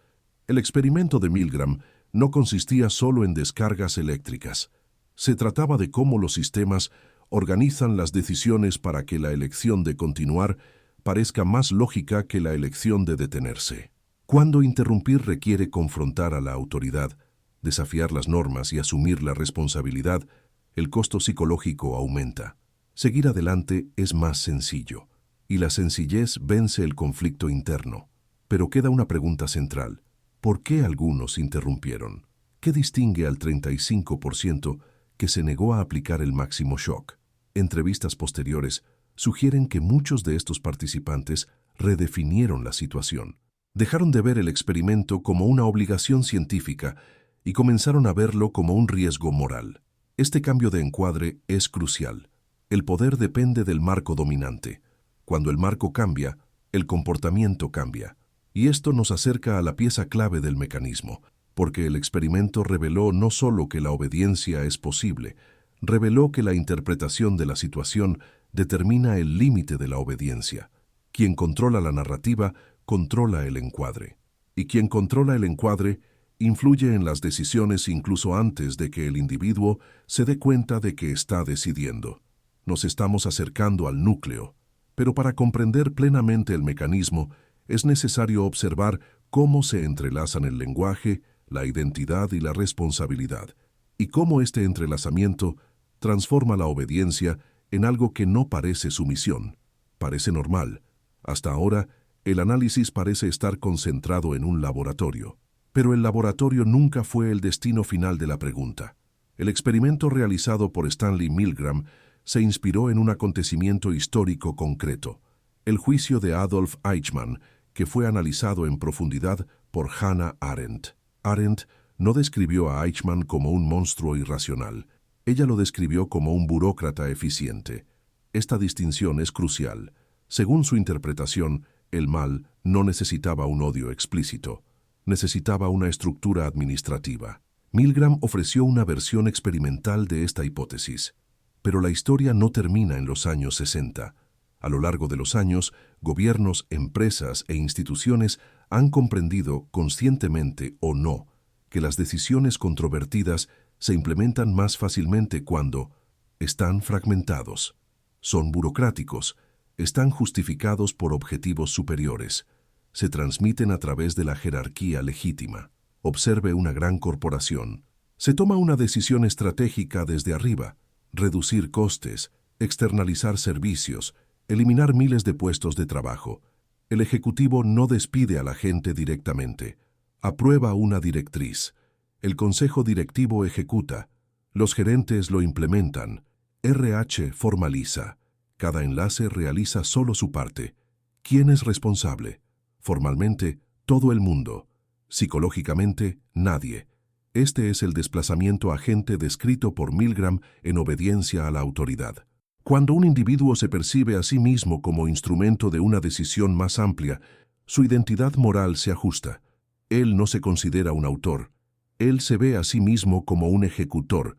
El experimento de Milgram no consistía solo en descargas eléctricas. Se trataba de cómo los sistemas organizan las decisiones para que la elección de continuar parezca más lógica que la elección de detenerse. Cuando interrumpir requiere confrontar a la autoridad, desafiar las normas y asumir la responsabilidad, el costo psicológico aumenta. Seguir adelante es más sencillo, y la sencillez vence el conflicto interno. Pero queda una pregunta central: ¿por qué algunos interrumpieron? ¿Qué distingue al 35% que se negó a aplicar el máximo shock? Entrevistas posteriores sugieren que muchos de estos participantes redefinieron la situación. Dejaron de ver el experimento como una obligación científica y comenzaron a verlo como un riesgo moral. Este cambio de encuadre es crucial. El poder depende del marco dominante. Cuando el marco cambia, el comportamiento cambia. Y esto nos acerca a la pieza clave del mecanismo, porque el experimento reveló no solo que la obediencia es posible, reveló que la interpretación de la situación determina el límite de la obediencia. Quien controla la narrativa, controla el encuadre. Y quien controla el encuadre, influye en las decisiones incluso antes de que el individuo se dé cuenta de que está decidiendo. Nos estamos acercando al núcleo, pero para comprender plenamente el mecanismo, es necesario observar cómo se entrelazan el lenguaje, la identidad y la responsabilidad, y cómo este entrelazamiento transforma la obediencia en algo que no parece sumisión, parece normal. Hasta ahora, el análisis parece estar concentrado en un laboratorio, pero el laboratorio nunca fue el destino final de la pregunta. El experimento realizado por Stanley Milgram se inspiró en un acontecimiento histórico concreto, el juicio de Adolf Eichmann, que fue analizado en profundidad por Hannah Arendt. Arendt no describió a Eichmann como un monstruo irracional. Ella lo describió como un burócrata eficiente. Esta distinción es crucial. Según su interpretación, el mal no necesitaba un odio explícito, necesitaba una estructura administrativa. Milgram ofreció una versión experimental de esta hipótesis. Pero la historia no termina en los años 60. A lo largo de los años, gobiernos, empresas e instituciones han comprendido, conscientemente o no, que las decisiones controvertidas se implementan más fácilmente cuando están fragmentados, son burocráticos, están justificados por objetivos superiores, se transmiten a través de la jerarquía legítima. Observe una gran corporación. Se toma una decisión estratégica desde arriba, reducir costes, externalizar servicios, eliminar miles de puestos de trabajo. El ejecutivo no despide a la gente directamente, aprueba una directriz. El consejo directivo ejecuta, los gerentes lo implementan, RH formaliza. Cada enlace realiza solo su parte. ¿Quién es responsable? Formalmente, todo el mundo. Psicológicamente, nadie. Este es el desplazamiento agente descrito por Milgram en obediencia a la autoridad. Cuando un individuo se percibe a sí mismo como instrumento de una decisión más amplia, su identidad moral se ajusta. Él no se considera un autor. Él se ve a sí mismo como un ejecutor.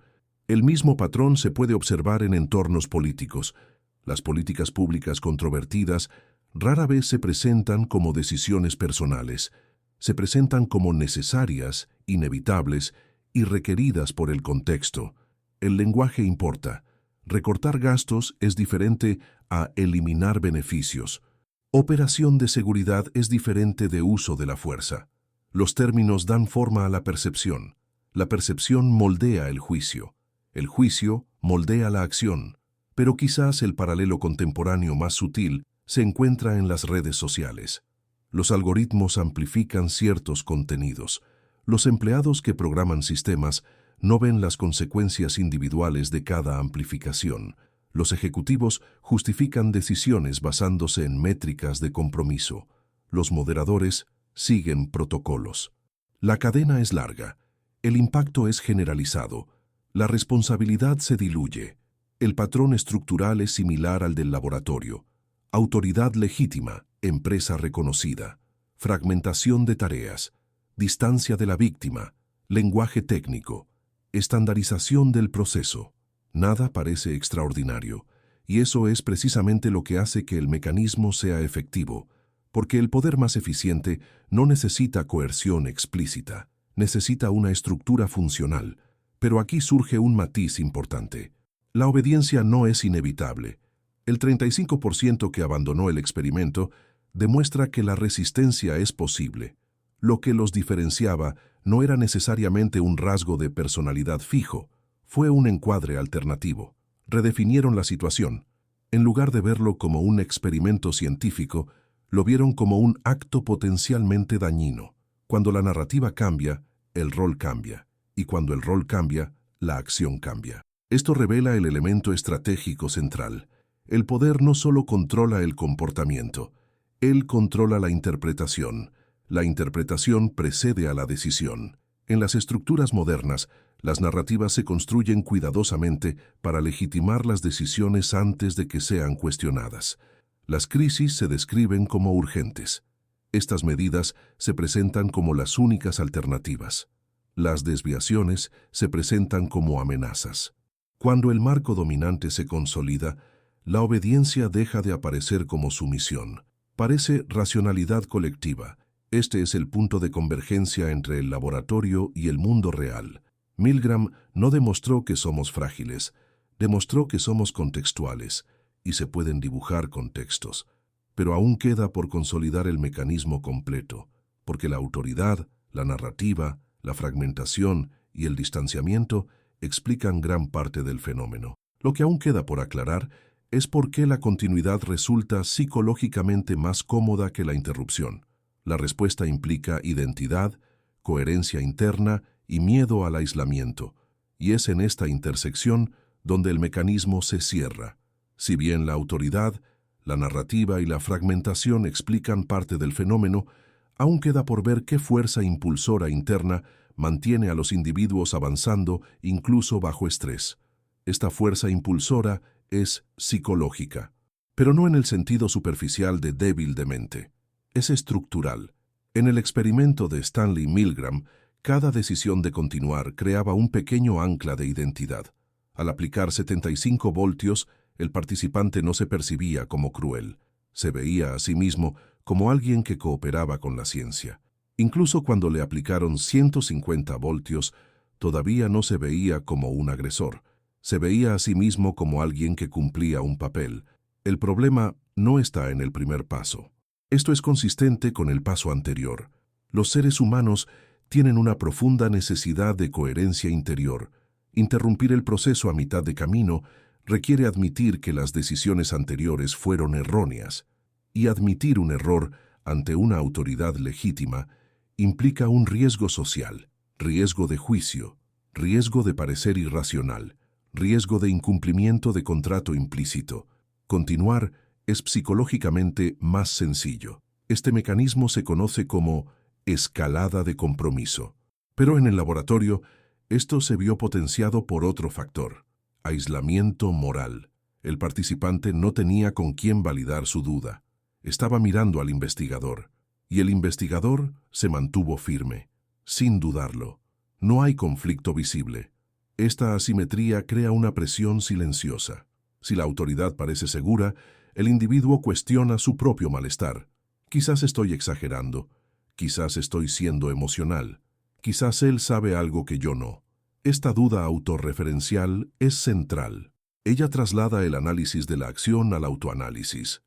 El mismo patrón se puede observar en entornos políticos. Las políticas públicas controvertidas rara vez se presentan como decisiones personales. Se presentan como necesarias, inevitables y requeridas por el contexto. El lenguaje importa. Recortar gastos es diferente a eliminar beneficios. Operación de seguridad es diferente de uso de la fuerza. Los términos dan forma a la percepción. La percepción moldea el juicio moldea la acción. Pero quizás el paralelo contemporáneo más sutil se encuentra en las redes sociales. Los algoritmos amplifican ciertos contenidos. Los empleados que programan sistemas no ven las consecuencias individuales de cada amplificación. Los ejecutivos justifican decisiones basándose en métricas de compromiso. Los moderadores siguen protocolos. La cadena es larga. El impacto es generalizado. La responsabilidad se diluye. El patrón estructural es similar al del laboratorio. Autoridad legítima, empresa reconocida, fragmentación de tareas, distancia de la víctima, lenguaje técnico, estandarización del proceso. Nada parece extraordinario, y eso es precisamente lo que hace que el mecanismo sea efectivo, porque el poder más eficiente no necesita coerción explícita, necesita una estructura funcional. Pero aquí surge un matiz importante. La obediencia no es inevitable. El 35% que abandonó el experimento demuestra que la resistencia es posible. Lo que los diferenciaba no era necesariamente un rasgo de personalidad fijo, fue un encuadre alternativo. Redefinieron la situación. En lugar de verlo como un experimento científico, lo vieron como un acto potencialmente dañino. Cuando la narrativa cambia, el rol cambia. Y cuando el rol cambia, la acción cambia. Esto revela el elemento estratégico central. El poder no solo controla el comportamiento, él controla la interpretación. La interpretación precede a la decisión. En las estructuras modernas, las narrativas se construyen cuidadosamente para legitimar las decisiones antes de que sean cuestionadas. Las crisis se describen como urgentes. Estas medidas se presentan como las únicas alternativas. Las desviaciones se presentan como amenazas. Cuando el marco dominante se consolida, la obediencia deja de aparecer como sumisión. Parece racionalidad colectiva. Este es el punto de convergencia entre el laboratorio y el mundo real. Milgram no demostró que somos frágiles, demostró que somos contextuales, y se pueden dibujar contextos. Pero aún queda por consolidar el mecanismo completo, porque la autoridad, la narrativa, la fragmentación y el distanciamiento explican gran parte del fenómeno. Lo que aún queda por aclarar es por qué la continuidad resulta psicológicamente más cómoda que la interrupción. La respuesta implica identidad, coherencia interna y miedo al aislamiento, y es en esta intersección donde el mecanismo se cierra. Si bien la autoridad, la narrativa y la fragmentación explican parte del fenómeno, aún queda por ver qué fuerza impulsora interna mantiene a los individuos avanzando incluso bajo estrés. Esta fuerza impulsora es psicológica, pero no en el sentido superficial de débil de mente. Es estructural. En el experimento de Stanley Milgram, cada decisión de continuar creaba un pequeño ancla de identidad. Al aplicar 75 voltios, el participante no se percibía como cruel. Se veía a sí mismo como alguien que cooperaba con la ciencia. Incluso cuando le aplicaron 150 voltios, todavía no se veía como un agresor. Se veía a sí mismo como alguien que cumplía un papel. El problema no está en el primer paso. Esto es consistente con el paso anterior. Los seres humanos tienen una profunda necesidad de coherencia interior. Interrumpir el proceso a mitad de camino requiere admitir que las decisiones anteriores fueron erróneas, y admitir un error ante una autoridad legítima implica un riesgo social, riesgo de juicio, riesgo de parecer irracional, riesgo de incumplimiento de contrato implícito. Continuar es psicológicamente más sencillo. Este mecanismo se conoce como escalada de compromiso. Pero en el laboratorio, esto se vio potenciado por otro factor: aislamiento moral. El participante no tenía con quién validar su duda. Estaba mirando al investigador, y el investigador se mantuvo firme, sin dudarlo. No hay conflicto visible. Esta asimetría crea una presión silenciosa. Si la autoridad parece segura, el individuo cuestiona su propio malestar. Quizás estoy exagerando, quizás estoy siendo emocional, quizás él sabe algo que yo no. Esta duda autorreferencial es central. Ella traslada el análisis de la acción al autoanálisis.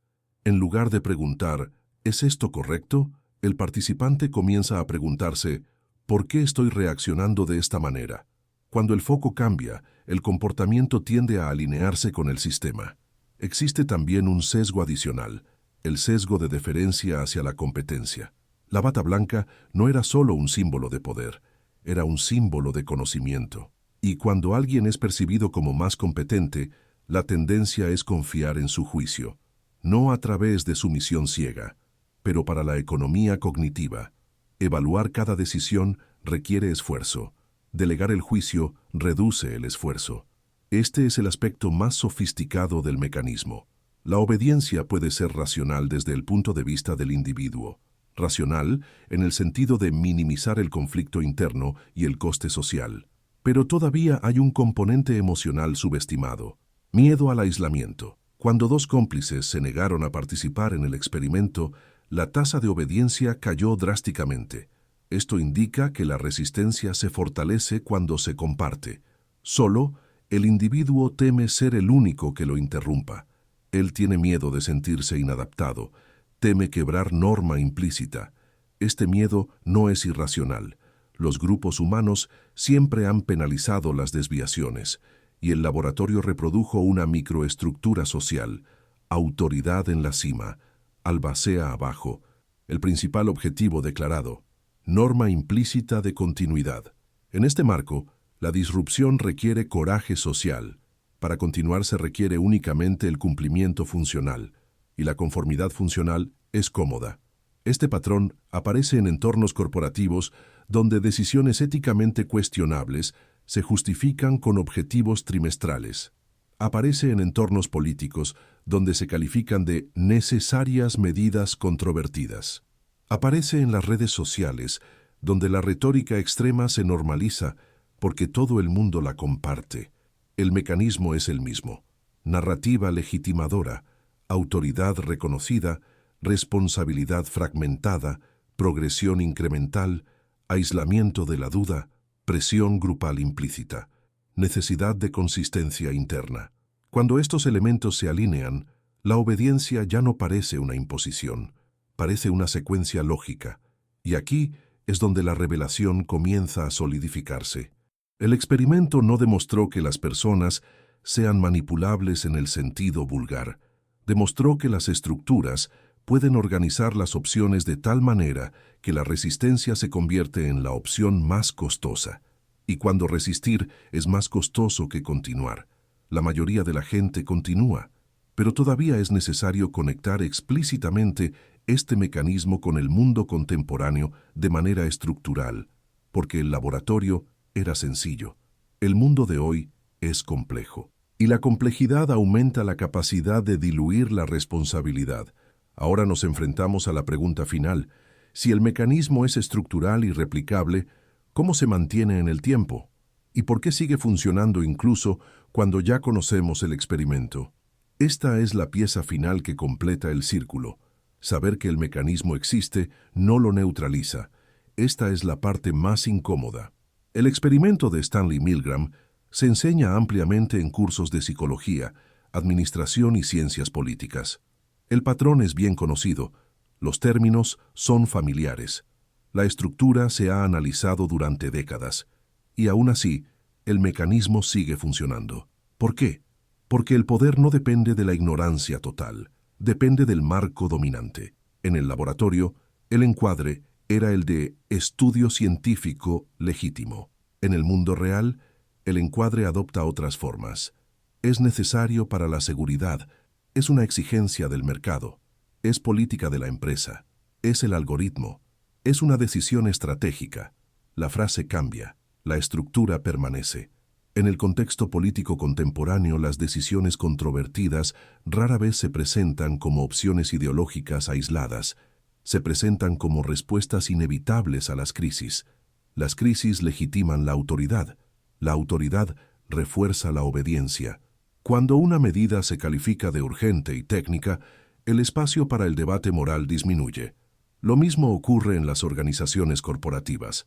En lugar de preguntar, ¿es esto correcto?, el participante comienza a preguntarse, ¿por qué estoy reaccionando de esta manera? Cuando el foco cambia, el comportamiento tiende a alinearse con el sistema. Existe también un sesgo adicional, el sesgo de deferencia hacia la competencia. La bata blanca no era solo un símbolo de poder, era un símbolo de conocimiento. Y cuando alguien es percibido como más competente, la tendencia es confiar en su juicio, no a través de sumisión ciega, pero para la economía cognitiva. Evaluar cada decisión requiere esfuerzo. Delegar el juicio reduce el esfuerzo. Este es el aspecto más sofisticado del mecanismo. La obediencia puede ser racional desde el punto de vista del individuo. Racional en el sentido de minimizar el conflicto interno y el coste social. Pero todavía hay un componente emocional subestimado: miedo al aislamiento. Cuando dos cómplices se negaron a participar en el experimento, la tasa de obediencia cayó drásticamente. Esto indica que la resistencia se fortalece cuando se comparte. Solo, el individuo teme ser el único que lo interrumpa. Él tiene miedo de sentirse inadaptado, teme quebrar norma implícita. Este miedo no es irracional. Los grupos humanos siempre han penalizado las desviaciones, y el laboratorio reprodujo una microestructura social: autoridad en la cima, albacea abajo. El principal objetivo declarado: norma implícita de continuidad. En este marco, la disrupción requiere coraje social. Para continuar se requiere únicamente el cumplimiento funcional, y la conformidad funcional es cómoda. Este patrón aparece en entornos corporativos donde decisiones éticamente cuestionables se justifican con objetivos trimestrales. Aparece en entornos políticos donde se califican de necesarias medidas controvertidas. Aparece en las redes sociales donde la retórica extrema se normaliza porque todo el mundo la comparte. El mecanismo es el mismo: narrativa legitimadora, autoridad reconocida, responsabilidad fragmentada, progresión incremental, aislamiento de la duda, presión grupal implícita, necesidad de consistencia interna. Cuando estos elementos se alinean, la obediencia ya no parece una imposición, parece una secuencia lógica. Y aquí es donde la revelación comienza a solidificarse. El experimento no demostró que las personas sean manipulables en el sentido vulgar. Demostró que las estructuras pueden organizar las opciones de tal manera que la resistencia se convierte en la opción más costosa. Y cuando resistir es más costoso que continuar, la mayoría de la gente continúa. Pero todavía es necesario conectar explícitamente este mecanismo con el mundo contemporáneo de manera estructural, porque el laboratorio era sencillo. El mundo de hoy es complejo. Y la complejidad aumenta la capacidad de diluir la responsabilidad. Ahora nos enfrentamos a la pregunta final. Si el mecanismo es estructural y replicable, ¿cómo se mantiene en el tiempo? ¿Y por qué sigue funcionando incluso cuando ya conocemos el experimento? Esta es la pieza final que completa el círculo. Saber que el mecanismo existe no lo neutraliza. Esta es la parte más incómoda. El experimento de Stanley Milgram se enseña ampliamente en cursos de psicología, administración y ciencias políticas. El patrón es bien conocido. Los términos son familiares. La estructura se ha analizado durante décadas. Y aún así, el mecanismo sigue funcionando. ¿Por qué? Porque el poder no depende de la ignorancia total, depende del marco dominante. En el laboratorio, el encuadre era el de estudio científico legítimo. En el mundo real, el encuadre adopta otras formas. Es necesario para la seguridad, es una exigencia del mercado, es política de la empresa, es el algoritmo, es una decisión estratégica. La frase cambia, la estructura permanece. En el contexto político contemporáneo, las decisiones controvertidas rara vez se presentan como opciones ideológicas aisladas, se presentan como respuestas inevitables a las crisis. Las crisis legitiman la autoridad refuerza la obediencia. Cuando una medida se califica de urgente y técnica, el espacio para el debate moral disminuye. Lo mismo ocurre en las organizaciones corporativas.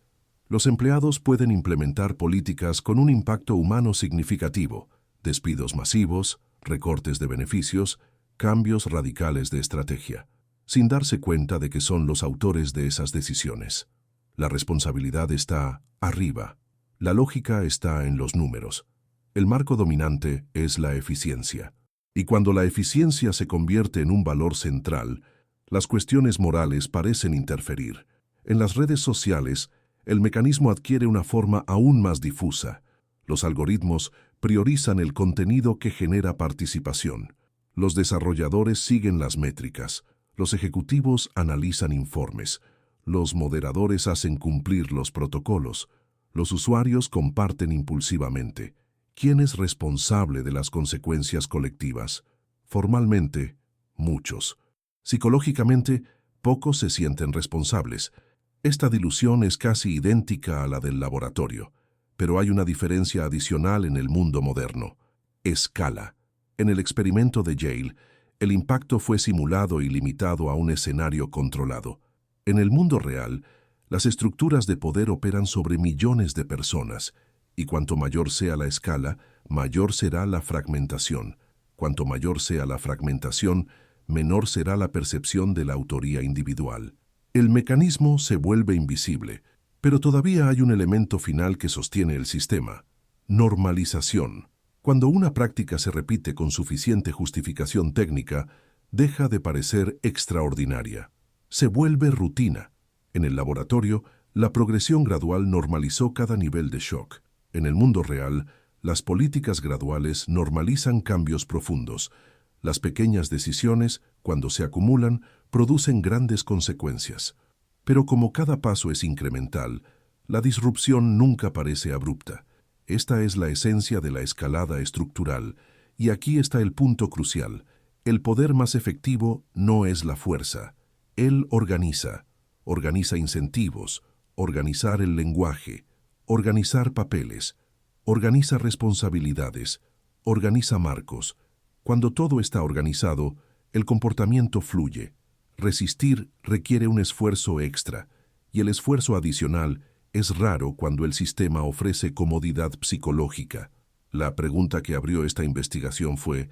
Los empleados pueden implementar políticas con un impacto humano significativo, despidos masivos, recortes de beneficios, cambios radicales de estrategia, sin darse cuenta de que son los autores de esas decisiones. La responsabilidad está arriba. La lógica está en los números. El marco dominante es la eficiencia. Y cuando la eficiencia se convierte en un valor central, las cuestiones morales parecen interferir. En las redes sociales, el mecanismo adquiere una forma aún más difusa. Los algoritmos priorizan el contenido que genera participación. Los desarrolladores siguen las métricas. Los ejecutivos analizan informes. Los moderadores hacen cumplir los protocolos. Los usuarios comparten impulsivamente. ¿Quién es responsable de las consecuencias colectivas? Formalmente, muchos. Psicológicamente, pocos se sienten responsables. Esta dilución es casi idéntica a la del laboratorio, pero hay una diferencia adicional en el mundo moderno: escala. En el experimento de Yale, el impacto fue simulado y limitado a un escenario controlado. En el mundo real, las estructuras de poder operan sobre millones de personas, y cuanto mayor sea la escala, mayor será la fragmentación. Cuanto mayor sea la fragmentación, menor será la percepción de la autoría individual. El mecanismo se vuelve invisible, pero todavía hay un elemento final que sostiene el sistema: normalización. Cuando una práctica se repite con suficiente justificación técnica, deja de parecer extraordinaria. Se vuelve rutina. En el laboratorio, la progresión gradual normalizó cada nivel de shock. En el mundo real, las políticas graduales normalizan cambios profundos. Las pequeñas decisiones, cuando se acumulan, producen grandes consecuencias. Pero como cada paso es incremental, la disrupción nunca parece abrupta. Esta es la esencia de la escalada estructural, y aquí está el punto crucial. El poder más efectivo no es la fuerza. Él organiza incentivos, organizar el lenguaje, organizar papeles, organiza responsabilidades, organiza marcos. Cuando todo está organizado, el comportamiento fluye. Resistir requiere un esfuerzo extra, y el esfuerzo adicional es raro cuando el sistema ofrece comodidad psicológica. La pregunta que abrió esta investigación fue: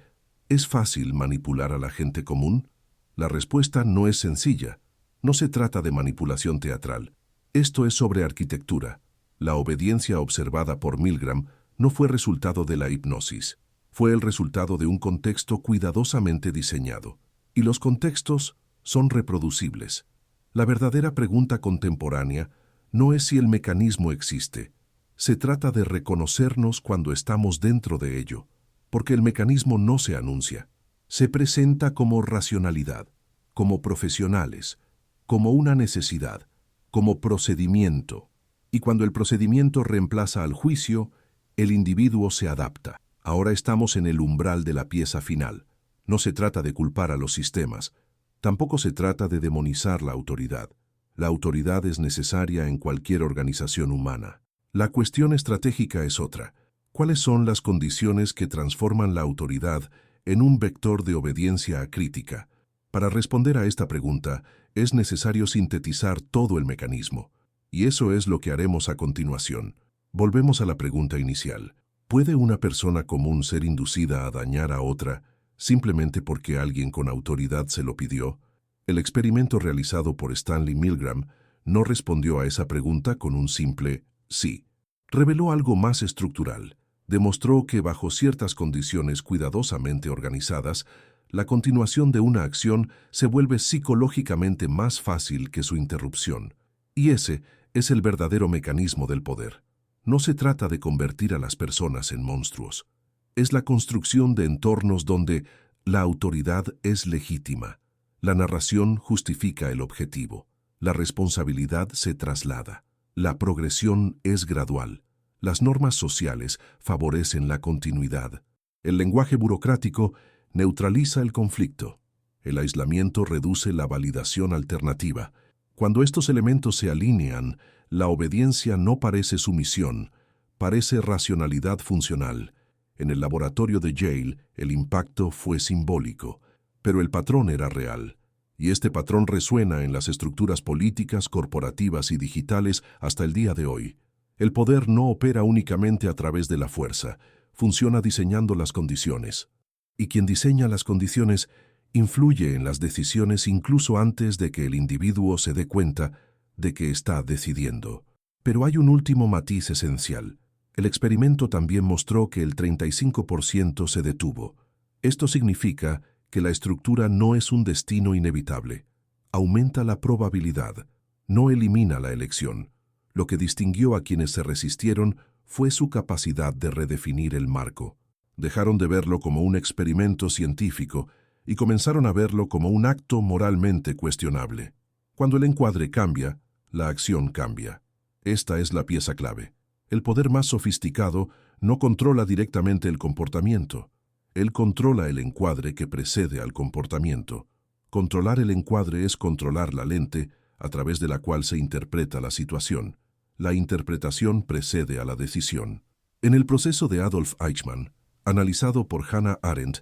¿es fácil manipular a la gente común? La respuesta no es sencilla. No se trata de manipulación teatral. Esto es sobre arquitectura. La obediencia observada por Milgram no fue resultado de la hipnosis. Fue el resultado de un contexto cuidadosamente diseñado. Y los contextos son reproducibles. La verdadera pregunta contemporánea no es si el mecanismo existe. Se trata de reconocernos cuando estamos dentro de ello, porque el mecanismo no se anuncia. Se presenta como racionalidad, como profesionales, como una necesidad, como procedimiento. Y cuando el procedimiento reemplaza al juicio, el individuo se adapta. Ahora estamos en el umbral de la pieza final. No se trata de culpar a los sistemas. Tampoco se trata de demonizar la autoridad. La autoridad es necesaria en cualquier organización humana. La cuestión estratégica es otra. ¿Cuáles son las condiciones que transforman la autoridad en un vector de obediencia acrítica? Para responder a esta pregunta, es necesario sintetizar todo el mecanismo. Y eso es lo que haremos a continuación. Volvemos a la pregunta inicial. ¿Puede una persona común ser inducida a dañar a otra simplemente porque alguien con autoridad se lo pidió? El experimento realizado por Stanley Milgram no respondió a esa pregunta con un simple sí. Reveló algo más estructural. Demostró que bajo ciertas condiciones cuidadosamente organizadas, la continuación de una acción se vuelve psicológicamente más fácil que su interrupción. Y ese es el verdadero mecanismo del poder. No se trata de convertir a las personas en monstruos. Es la construcción de entornos donde la autoridad es legítima. La narración justifica el objetivo. La responsabilidad se traslada. La progresión es gradual. Las normas sociales favorecen la continuidad. El lenguaje burocrático neutraliza el conflicto. El aislamiento reduce la validación alternativa. Cuando estos elementos se alinean, la obediencia no parece sumisión, parece racionalidad funcional. En el laboratorio de Yale, el impacto fue simbólico, pero el patrón era real. Y este patrón resuena en las estructuras políticas, corporativas y digitales hasta el día de hoy. El poder no opera únicamente a través de la fuerza, funciona diseñando las condiciones. Y quien diseña las condiciones influye en las decisiones incluso antes de que el individuo se dé cuenta de que está decidiendo. Pero hay un último matiz esencial. El experimento también mostró que el 35% se detuvo. Esto significa que la estructura no es un destino inevitable. Aumenta la probabilidad, no elimina la elección. Lo que distinguió a quienes se resistieron fue su capacidad de redefinir el marco. Dejaron de verlo como un experimento científico y comenzaron a verlo como un acto moralmente cuestionable. Cuando el encuadre cambia, la acción cambia. Esta es la pieza clave. El poder más sofisticado no controla directamente el comportamiento. Él controla el encuadre que precede al comportamiento. Controlar el encuadre es controlar la lente a través de la cual se interpreta la situación. La interpretación precede a la decisión. En el proceso de Adolf Eichmann, analizado por Hannah Arendt,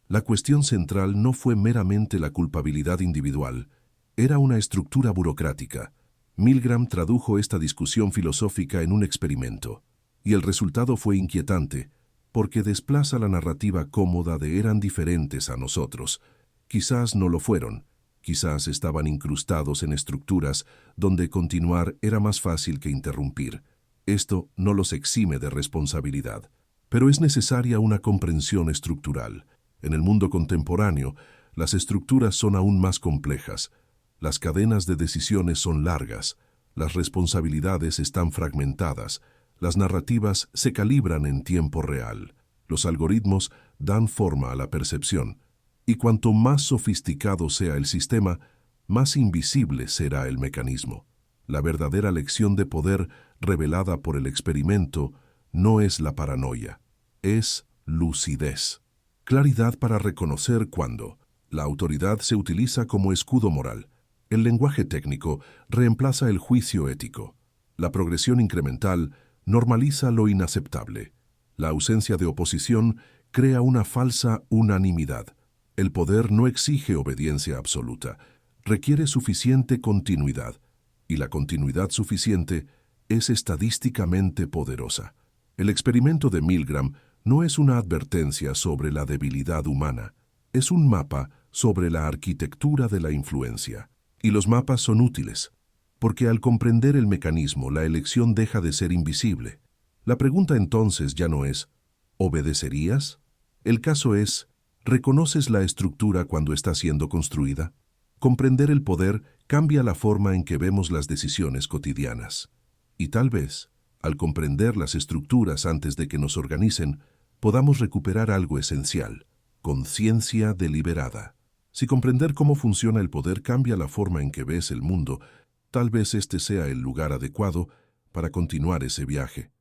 la cuestión central no fue meramente la culpabilidad individual, era una estructura burocrática. Milgram tradujo esta discusión filosófica en un experimento, y el resultado fue inquietante, porque desplaza la narrativa cómoda de eran diferentes a nosotros. Quizás no lo fueron, quizás estaban incrustados en estructuras donde continuar era más fácil que interrumpir. Esto no los exime de responsabilidad, pero es necesaria una comprensión estructural. En el mundo contemporáneo, las estructuras son aún más complejas. Las cadenas de decisiones son largas, las responsabilidades están fragmentadas, las narrativas se calibran en tiempo real, los algoritmos dan forma a la percepción, y cuanto más sofisticado sea el sistema, más invisible será el mecanismo. La verdadera lección de poder revelada por el experimento no es la paranoia, es lucidez. Claridad para reconocer cuando la autoridad se utiliza como escudo moral. El lenguaje técnico reemplaza el juicio ético. La progresión incremental normaliza lo inaceptable. La ausencia de oposición crea una falsa unanimidad. El poder no exige obediencia absoluta, requiere suficiente continuidad, y la continuidad suficiente es estadísticamente poderosa. El experimento de Milgram no es una advertencia sobre la debilidad humana, es un mapa sobre la arquitectura de la influencia. Y los mapas son útiles, porque al comprender el mecanismo, la elección deja de ser invisible. La pregunta entonces ya no es, ¿obedecerías? El caso es, ¿reconoces la estructura cuando está siendo construida? Comprender el poder cambia la forma en que vemos las decisiones cotidianas. Y tal vez, al comprender las estructuras antes de que nos organicen, podamos recuperar algo esencial: conciencia deliberada. Si comprender cómo funciona el poder cambia la forma en que ves el mundo, tal vez este sea el lugar adecuado para continuar ese viaje.